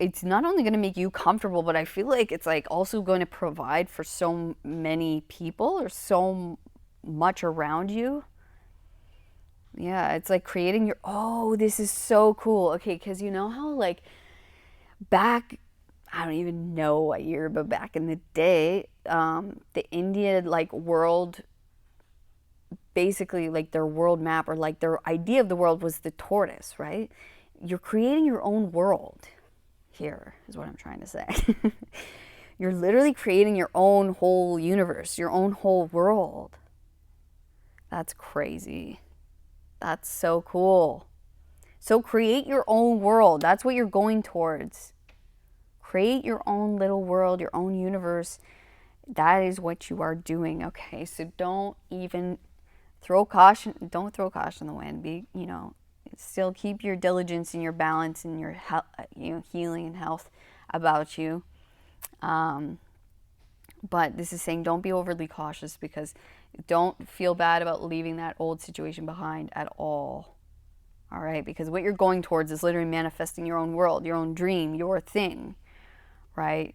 it's not only going to make you comfortable, but I feel like it's like also going to provide for so many people or so much around you. Yeah, it's like creating your, oh, this is so cool. Okay, because you know how like back, I don't even know what year, but back in the day, the Indian like world, basically like their world map or like their idea of the world was the tortoise, right? You're creating your own world here is what I'm trying to say. You're literally creating your own whole universe, your own whole world. That's crazy. That's so cool. So create your own world. That's what you're going towards. Create your own little world, your own universe. That is what you are doing. Okay, so don't throw caution in the wind. Still keep your diligence and your balance and your healing and health about you. But this is saying don't be overly cautious, because don't feel bad about leaving that old situation behind at all. All right, because what you're going towards is literally manifesting your own world, your own dream, your thing, right?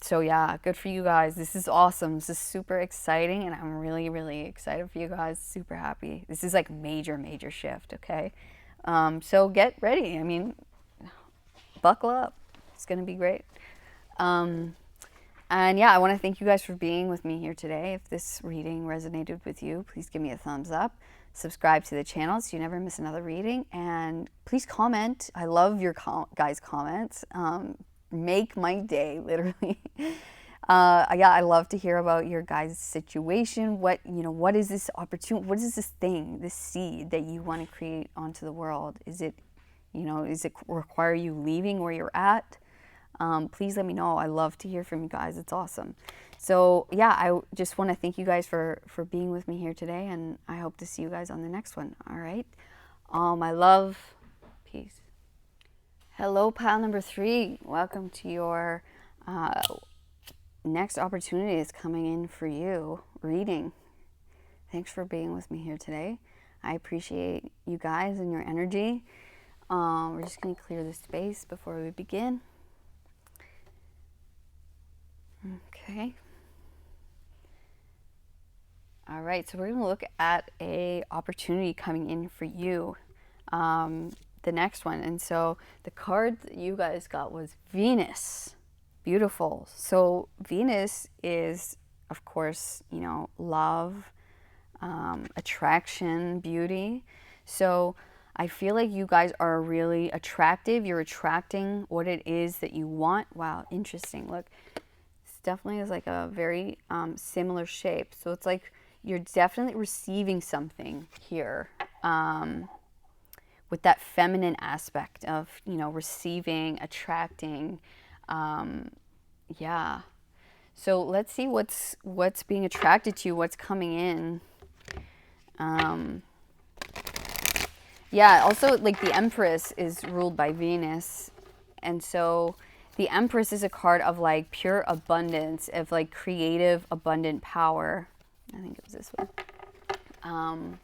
So yeah, good for you guys. This is awesome. This is super exciting, and I'm really, really excited for you guys. Super happy. This is like major, major shift, okay? So get ready. I mean, buckle up. It's going to be great. And yeah, I want to thank you guys for being with me here today. If this reading resonated with you, please give me a thumbs up. Subscribe to the channel so you never miss another reading. And please comment. I love your guys' comments. Make my day, literally. Yeah, I love to hear about your guys' situation. What is this opportunity? What is this thing, this seed that you want to create onto the world? Is it, is it require you leaving where you're at? Please let me know. I love to hear from you guys. It's awesome. So yeah, I just want to thank you guys for being with me here today, and I hope to see you guys on the next one. All right. I love. Peace. Hello, pile number 3. Welcome to your next opportunity is coming in for you. Reading. Thanks for being with me here today. I appreciate you guys and your energy. We're just going to clear the space before we begin. Okay. All right, so we're going to look at a opportunity coming in for you. The next one. And so the card that you guys got was Venus. Beautiful. So Venus is, of course, love, attraction, beauty. So I feel like you guys are really attractive. You're attracting what it is that you want. Wow, interesting. Look, this definitely is like a very similar shape. So it's like you're definitely receiving something here. With that feminine aspect of, receiving, attracting. Yeah. So let's see what's being attracted to you, what's coming in. Yeah, also like the Empress is ruled by Venus. And so the Empress is a card of like pure abundance, of like creative, abundant power. I think it was this one.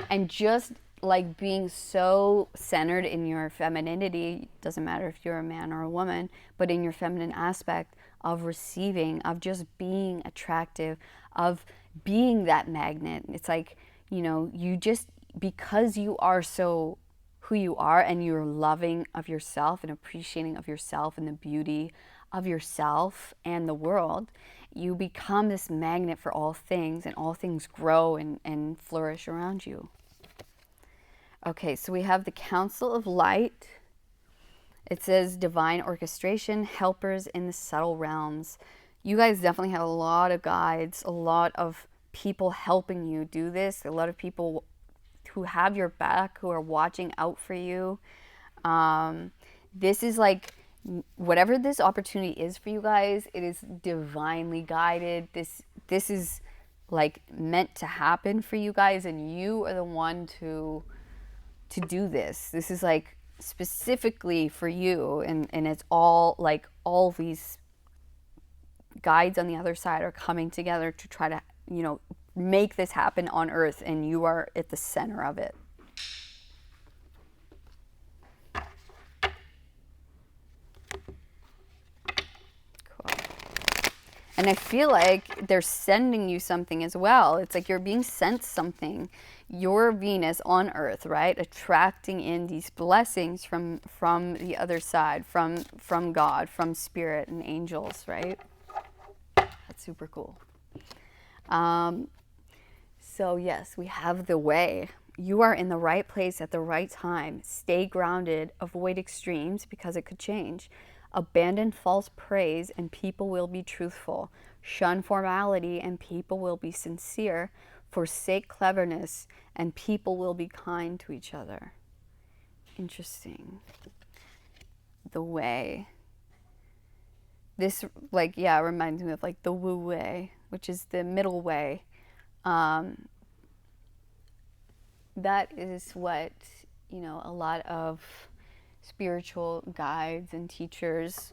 And just like being so centered in your femininity, doesn't matter if you're a man or a woman, but in your feminine aspect of receiving, of just being attractive, of being that magnet. It's like, you just, because you are so who you are and you're loving of yourself and appreciating of yourself and the beauty of yourself and the world, you become this magnet for all things, and all things grow and flourish around you. Okay, so we have the Council of Light. It says divine orchestration, helpers in the subtle realms. You guys definitely have a lot of guides, a lot of people helping you do this, a lot of people who have your back, who are watching out for you. This is like, whatever this opportunity is for you guys, it is divinely guided. This is like meant to happen for you guys, and you are the one to do this. This is like specifically for you, and it's all like all these guides on the other side are coming together to try to, make this happen on Earth, and you are at the center of it. Cool. And I feel like they're sending you something as well. It's like you're being sent something. Your Venus on Earth, right? Attracting in these blessings from the other side, from God, from spirit and angels, right? That's super cool. So yes, we have the way. You are in the right place at the right time. Stay grounded. Avoid extremes because it could change. Abandon false praise and people will be truthful. Shun formality and people will be sincere. Forsake cleverness and people will be kind to each other. Interesting. The way. This, like, yeah, reminds me of like the Wu Wei, which is the middle way. That is what, a lot of spiritual guides and teachers,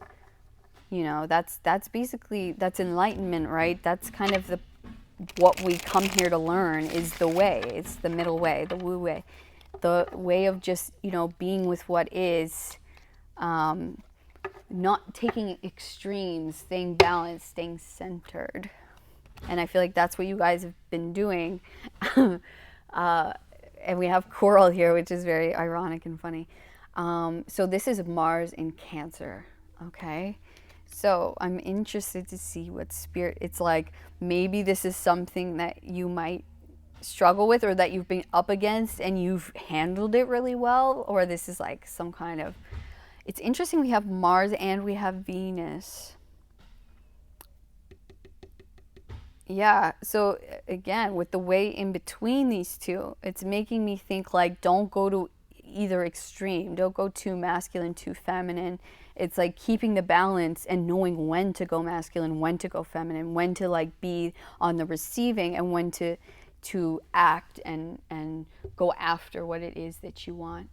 that's basically, that's enlightenment, right? That's kind of what we come here to learn is the way. It's the middle way, the Wu Wei, the way of just, being with what is, not taking extremes, staying balanced, staying centered. And I feel like that's what you guys have been doing. And we have coral here, which is very ironic and funny. So this is Mars in Cancer, okay? So I'm interested to see what spirit, it's like maybe this is something that you might struggle with or that you've been up against and you've handled it really well, or this is like some kind of, it's interesting we have Mars and we have Venus. Yeah, so again, with the way in between these two, it's making me think like don't go to either extreme. Don't go too masculine, too feminine. It's like keeping the balance and knowing when to go masculine, when to go feminine, when to like be on the receiving and when to act and go after what it is that you want.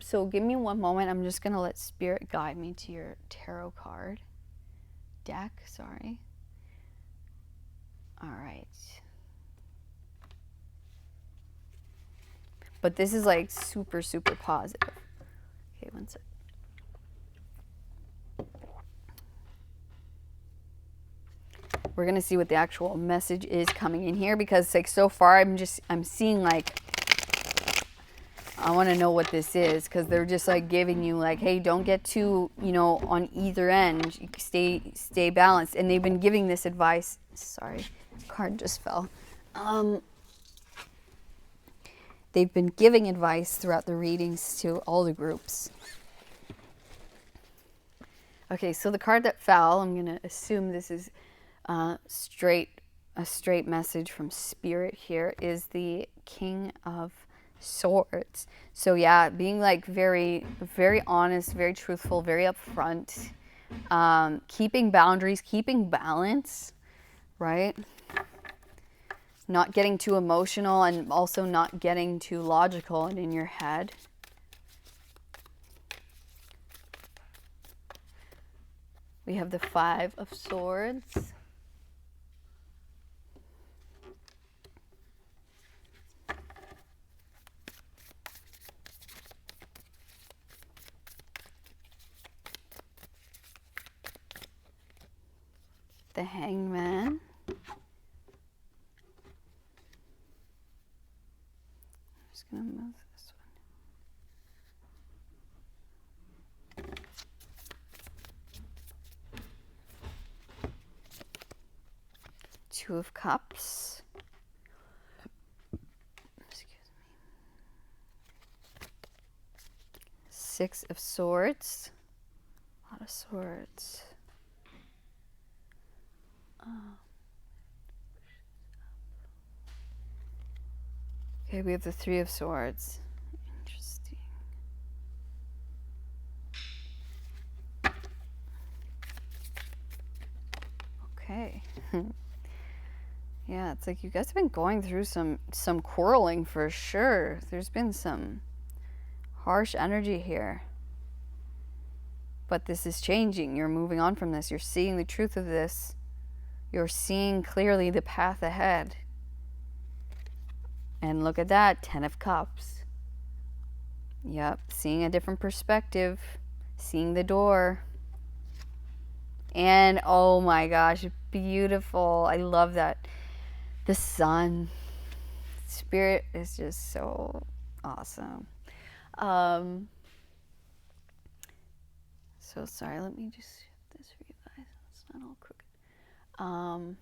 So give me one moment. I'm just gonna let spirit guide me to your tarot card deck. Sorry. All right. But this is like super, super positive. Okay, one sec. We're gonna see what the actual message is coming in here because like so far I'm seeing like I want to know what this is because they're just like giving you like, hey, don't get too, on either end. Stay balanced. And they've been giving this advice. Sorry, card just fell. They've been giving advice throughout the readings to all the groups. Okay, so the card that fell, I'm gonna assume this is a straight message from Spirit here, is the King of Swords. So yeah, being like very, very honest, very truthful, very upfront, keeping boundaries, keeping balance, right? Not getting too emotional and also not getting too logical and in your head. We have the Five of Swords. The Hangman. I'm just going to move this one. Two of Cups. Excuse me. Six of Swords. A lot of swords. Okay, we have the Three of Swords. Interesting. Okay. Yeah, it's like you guys have been going through some quarreling for sure. There's been some harsh energy here. But this is changing. You're moving on from this. You're seeing the truth of this. You're seeing clearly the path ahead. And look at that, 10 of Cups. Yep, seeing a different perspective. Seeing the door. And oh my gosh, beautiful. I love that. The sun. Spirit is just so awesome. So sorry, let me just shift this for you guys. It's not all crooked.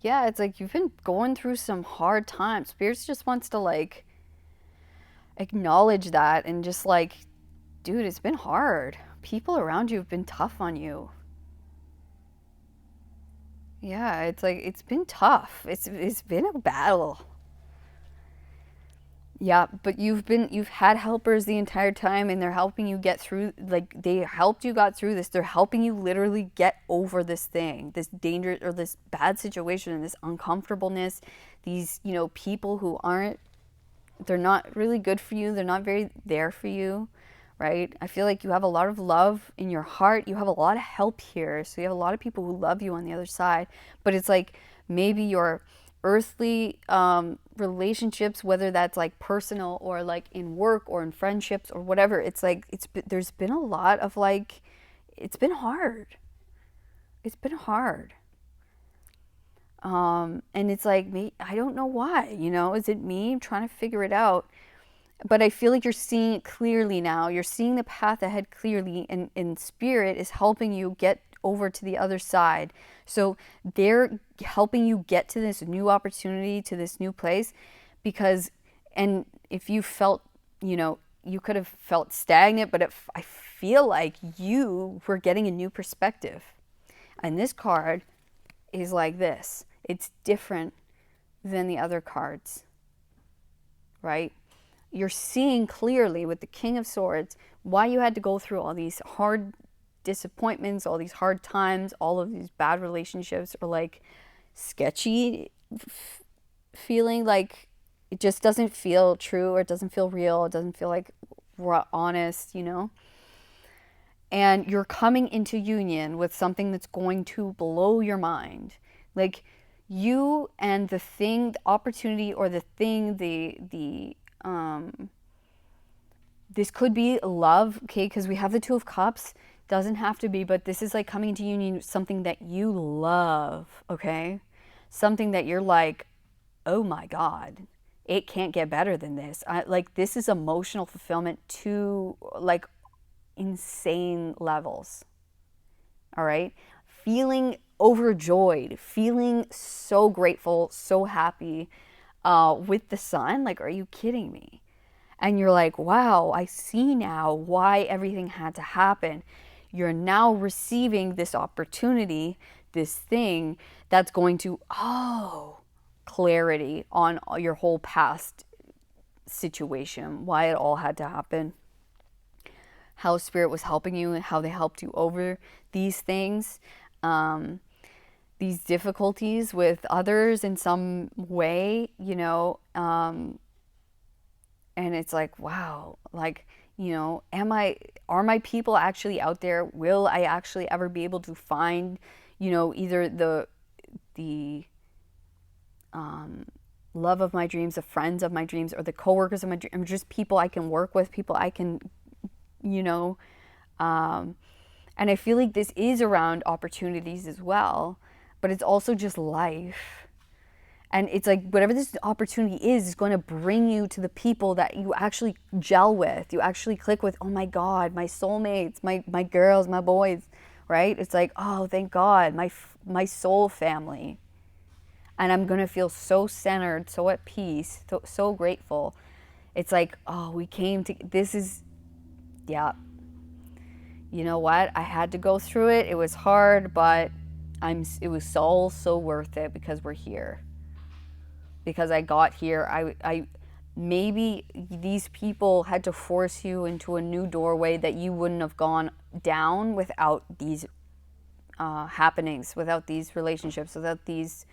Yeah, it's like you've been going through some hard times. Spirits just wants to like acknowledge that and just like, dude, it's been hard. People around you have been tough on you. Yeah, it's like it's been tough. It's been a battle. Yeah, but you've had helpers the entire time and they're helping you get through, like they helped you got through this. They're helping you literally get over this thing, this danger or this bad situation and this uncomfortableness. These, people who they're not really good for you. They're not very there for you, right? I feel like you have a lot of love in your heart. You have a lot of help here. So you have a lot of people who love you on the other side, but it's like maybe your earthly relationships, whether that's like personal or like in work or in friendships or whatever, it's like there's been a lot of like it's been hard. It's been hard. And it's like me, I don't know why, is it me? I'm trying to figure it out. But I feel like you're seeing it clearly now. You're seeing the path ahead clearly, and Spirit is helping you get over to the other side. So they're helping you get to this new opportunity, to this new place, because, and if you felt, you could have felt stagnant, but I feel like you were getting a new perspective. And this card is like this. It's different than the other cards, right? You're seeing clearly with the King of Swords why you had to go through all these hard disappointments, all these hard times, all of these bad relationships, or like sketchy feeling, like it just doesn't feel true, or it doesn't feel real, it doesn't feel like we're honest, you know? And you're coming into union with something that's going to blow your mind. Like you and the thing, the opportunity, or the thing, this could be love, okay? Because we have the Two of Cups. Doesn't have to be, but this is like coming into union with something that you love, okay? Something that you're like, oh my God, it can't get better than this. Like, this is emotional fulfillment to like insane levels, all right? Feeling overjoyed, feeling so grateful, so happy with the sun. Like, are you kidding me? And you're like, wow, I see now why everything had to happen. You're now receiving this opportunity, this thing that's going to, clarity on your whole past situation, why it all had to happen, how Spirit was helping you, and how they helped you over these things, these difficulties with others in some way, you know. And it's like, wow, like, you know, are my people actually out there? Will I actually ever be able to find, you know, either the love of my dreams, the friends of my dreams, or the coworkers of my dreams, just people I can work with, people I can, you know, and I feel like this is around opportunities as well, but it's also just life. And it's like whatever this opportunity is going to bring you to the people that you actually gel with, you actually click with. Oh my God, my soulmates, my girls, my boys, right? It's like, oh, thank God, my soul family. And I'm going to feel so centered, so at peace, so grateful. It's like, oh, we came to, this is, yeah. You know what? I had to go through it. It was hard, but it was so worth it because we're here. Because I got here, I maybe these people had to force you into a new doorway that you wouldn't have gone down without these happenings, without these relationships, without these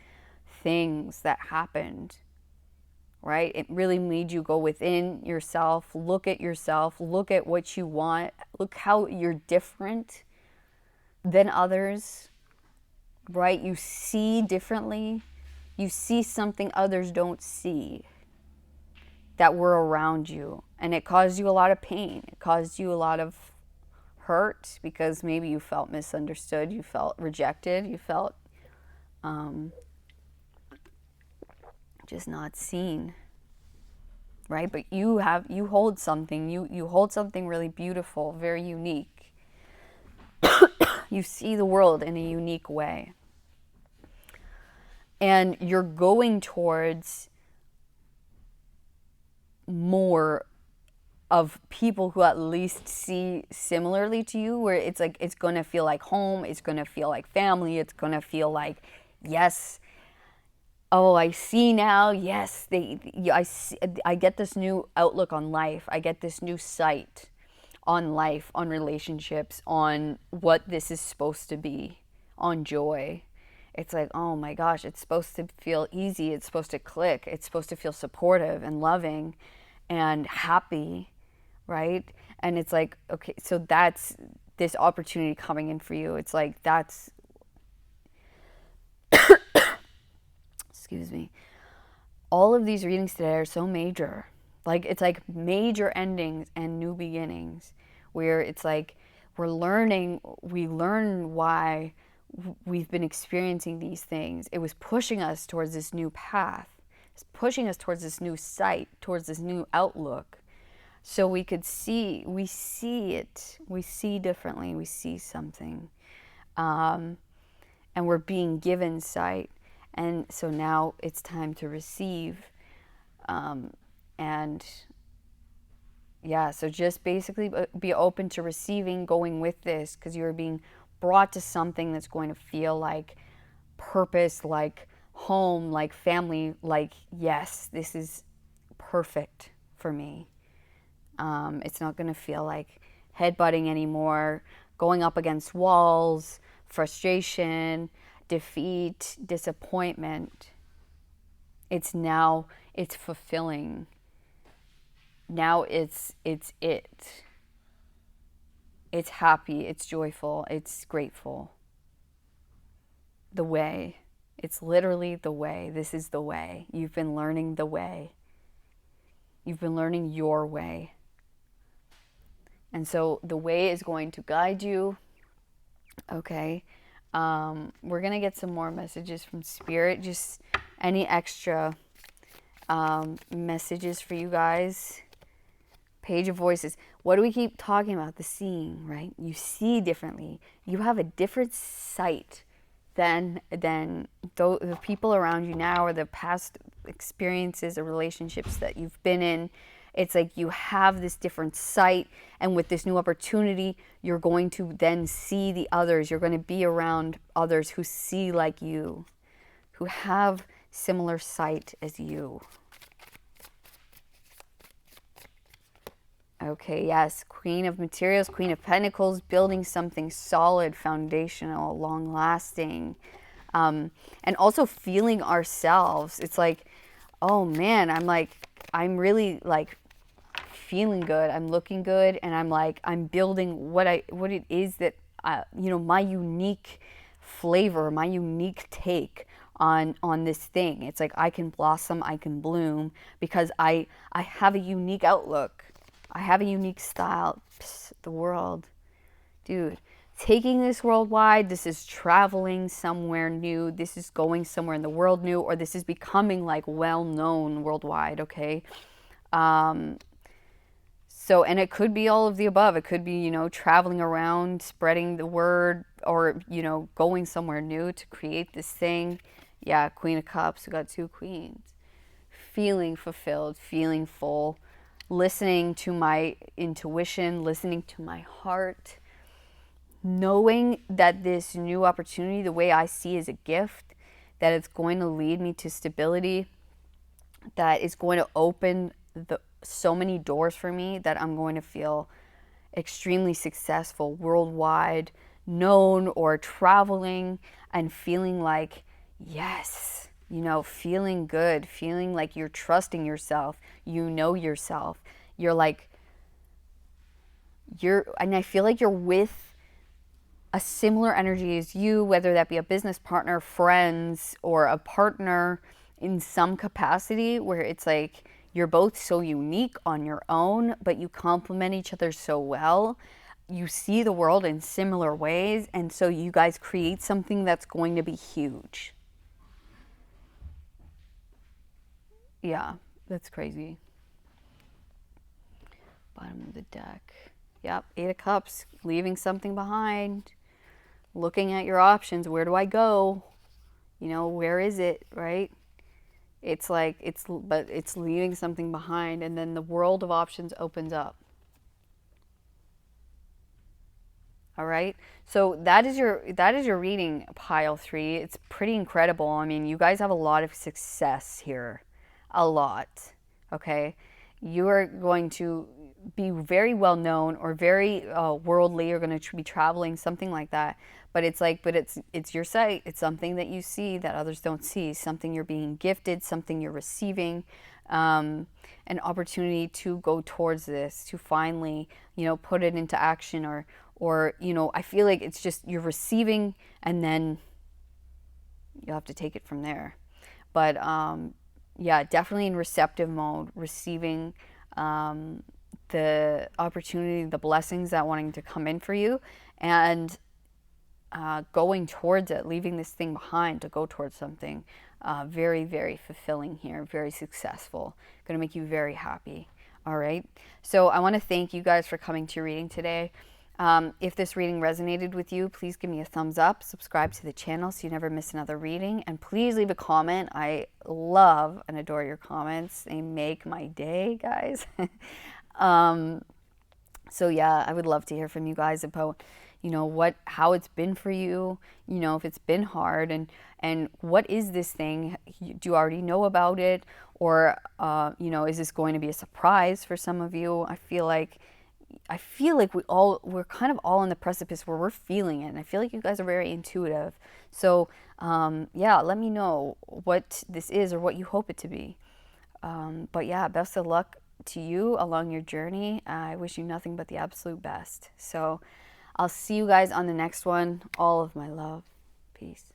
things that happened, right? It really made you go within yourself, look at what you want, look how you're different than others, right? You see differently. You see something others don't see that were around you. And it caused you a lot of pain. It caused you a lot of hurt because maybe you felt misunderstood. You felt rejected. You felt just not seen, right? But you hold something. You hold something really beautiful, very unique. You see the world in a unique way. And you're going towards more of people who at least see similarly to you, where it's like it's going to feel like home, it's going to feel like family, it's going to feel like, yes, oh, I see now, yes, I get this new outlook on life, I get this new sight on life, on relationships, on what this is supposed to be, on joy. It's like, oh my gosh, it's supposed to feel easy, it's supposed to click, it's supposed to feel supportive and loving and happy, right? And it's like, okay, so that's this opportunity coming in for you. It's like, that's, excuse me, all of these readings today are so major. Like, it's like major endings and new beginnings, where it's like we learn why we've been experiencing these things. It was pushing us towards this new path. It's pushing us towards this new sight, towards this new outlook. So we see it. We see differently. We see something. And we're being given sight. And so now it's time to receive. And yeah, so just basically be open to receiving, going with this, because you're being brought to something that's going to feel like purpose, like home, like family, like, yes, this is perfect for me. It's not going to feel like headbutting anymore, going up against walls, frustration, defeat, disappointment. It's fulfilling. Now it's happy, it's joyful, it's grateful. The way. It's literally the way. This is the way. You've been learning the way. You've been learning your way. And so the way is going to guide you. Okay. We're going to get some more messages from Spirit. Just any extra messages for you guys. Page of Voices. What do we keep talking about? The seeing, right? You see differently. You have a different sight than the people around you now, or the past experiences or relationships that you've been in. It's like you have this different sight, and with this new opportunity, you're going to then see the others. You're going to be around others who see like you, who have similar sight as you. Okay, yes, Queen of Materials, Queen of Pentacles, building something solid, foundational, long-lasting, and also feeling ourselves. It's like, oh man, I'm really like feeling good. I'm looking good, and I'm building what it is that my unique flavor, my unique take on this thing. It's like I can blossom, I can bloom because I have a unique outlook. I have a unique style. Psst, the world. Dude, taking this worldwide, this is traveling somewhere new. This is going somewhere in the world new, or this is becoming like well-known worldwide, okay? So, and it could be all of the above. It could be, traveling around, spreading the word, or, going somewhere new to create this thing. Yeah, Queen of Cups. We got 2 queens. Feeling fulfilled, feeling full. Listening to my intuition, listening to my heart, knowing that this new opportunity, the way I see is a gift, that it's going to lead me to stability, that it's going to open so many doors for me that I'm going to feel extremely successful worldwide, known, or traveling and feeling like, yes, feeling good, feeling like you're trusting yourself, yourself. And I feel like you're with a similar energy as you, whether that be a business partner, friends, or a partner in some capacity, where it's like you're both so unique on your own, but you complement each other so well. You see the world in similar ways, and so you guys create something that's going to be huge. Yeah, that's crazy. Bottom of the deck. Yep, 8 of Cups, leaving something behind. Looking at your options. Where do I go? Where is it, right? It's like, but it's leaving something behind, and then the world of options opens up. All right. So that is your reading, pile 3. It's pretty incredible. I mean, you guys have a lot of success here. A lot. Okay. You are going to be very well known, or very worldly. You're going to be traveling, something like that. But it's your sight. It's something that you see that others don't see. Something you're being gifted. Something you're receiving. An opportunity to go towards this, to finally, put it into action, or I feel like it's just you're receiving, and then you'll have to take it from there. But yeah, definitely in receptive mode, receiving the opportunity, the blessings that wanting to come in for you, and going towards it, leaving this thing behind to go towards something very, very fulfilling here, very successful, going to make you very happy. All right. So I want to thank you guys for coming to your reading today. If this reading resonated with you, please give me a thumbs up, subscribe to the channel so you never miss another reading, and please leave a comment. I love and adore your comments. They make my day, guys. So yeah, I would love to hear from you guys about, how it's been for you, if it's been hard, and what is this thing? Do you already know about it? Or, is this going to be a surprise for some of you? I feel like we're kind of all on the precipice where we're feeling it. And I feel like you guys are very intuitive. So, yeah, let me know what this is or what you hope it to be. But yeah, best of luck to you along your journey. I wish you nothing but the absolute best. So I'll see you guys on the next one. All of my love. Peace.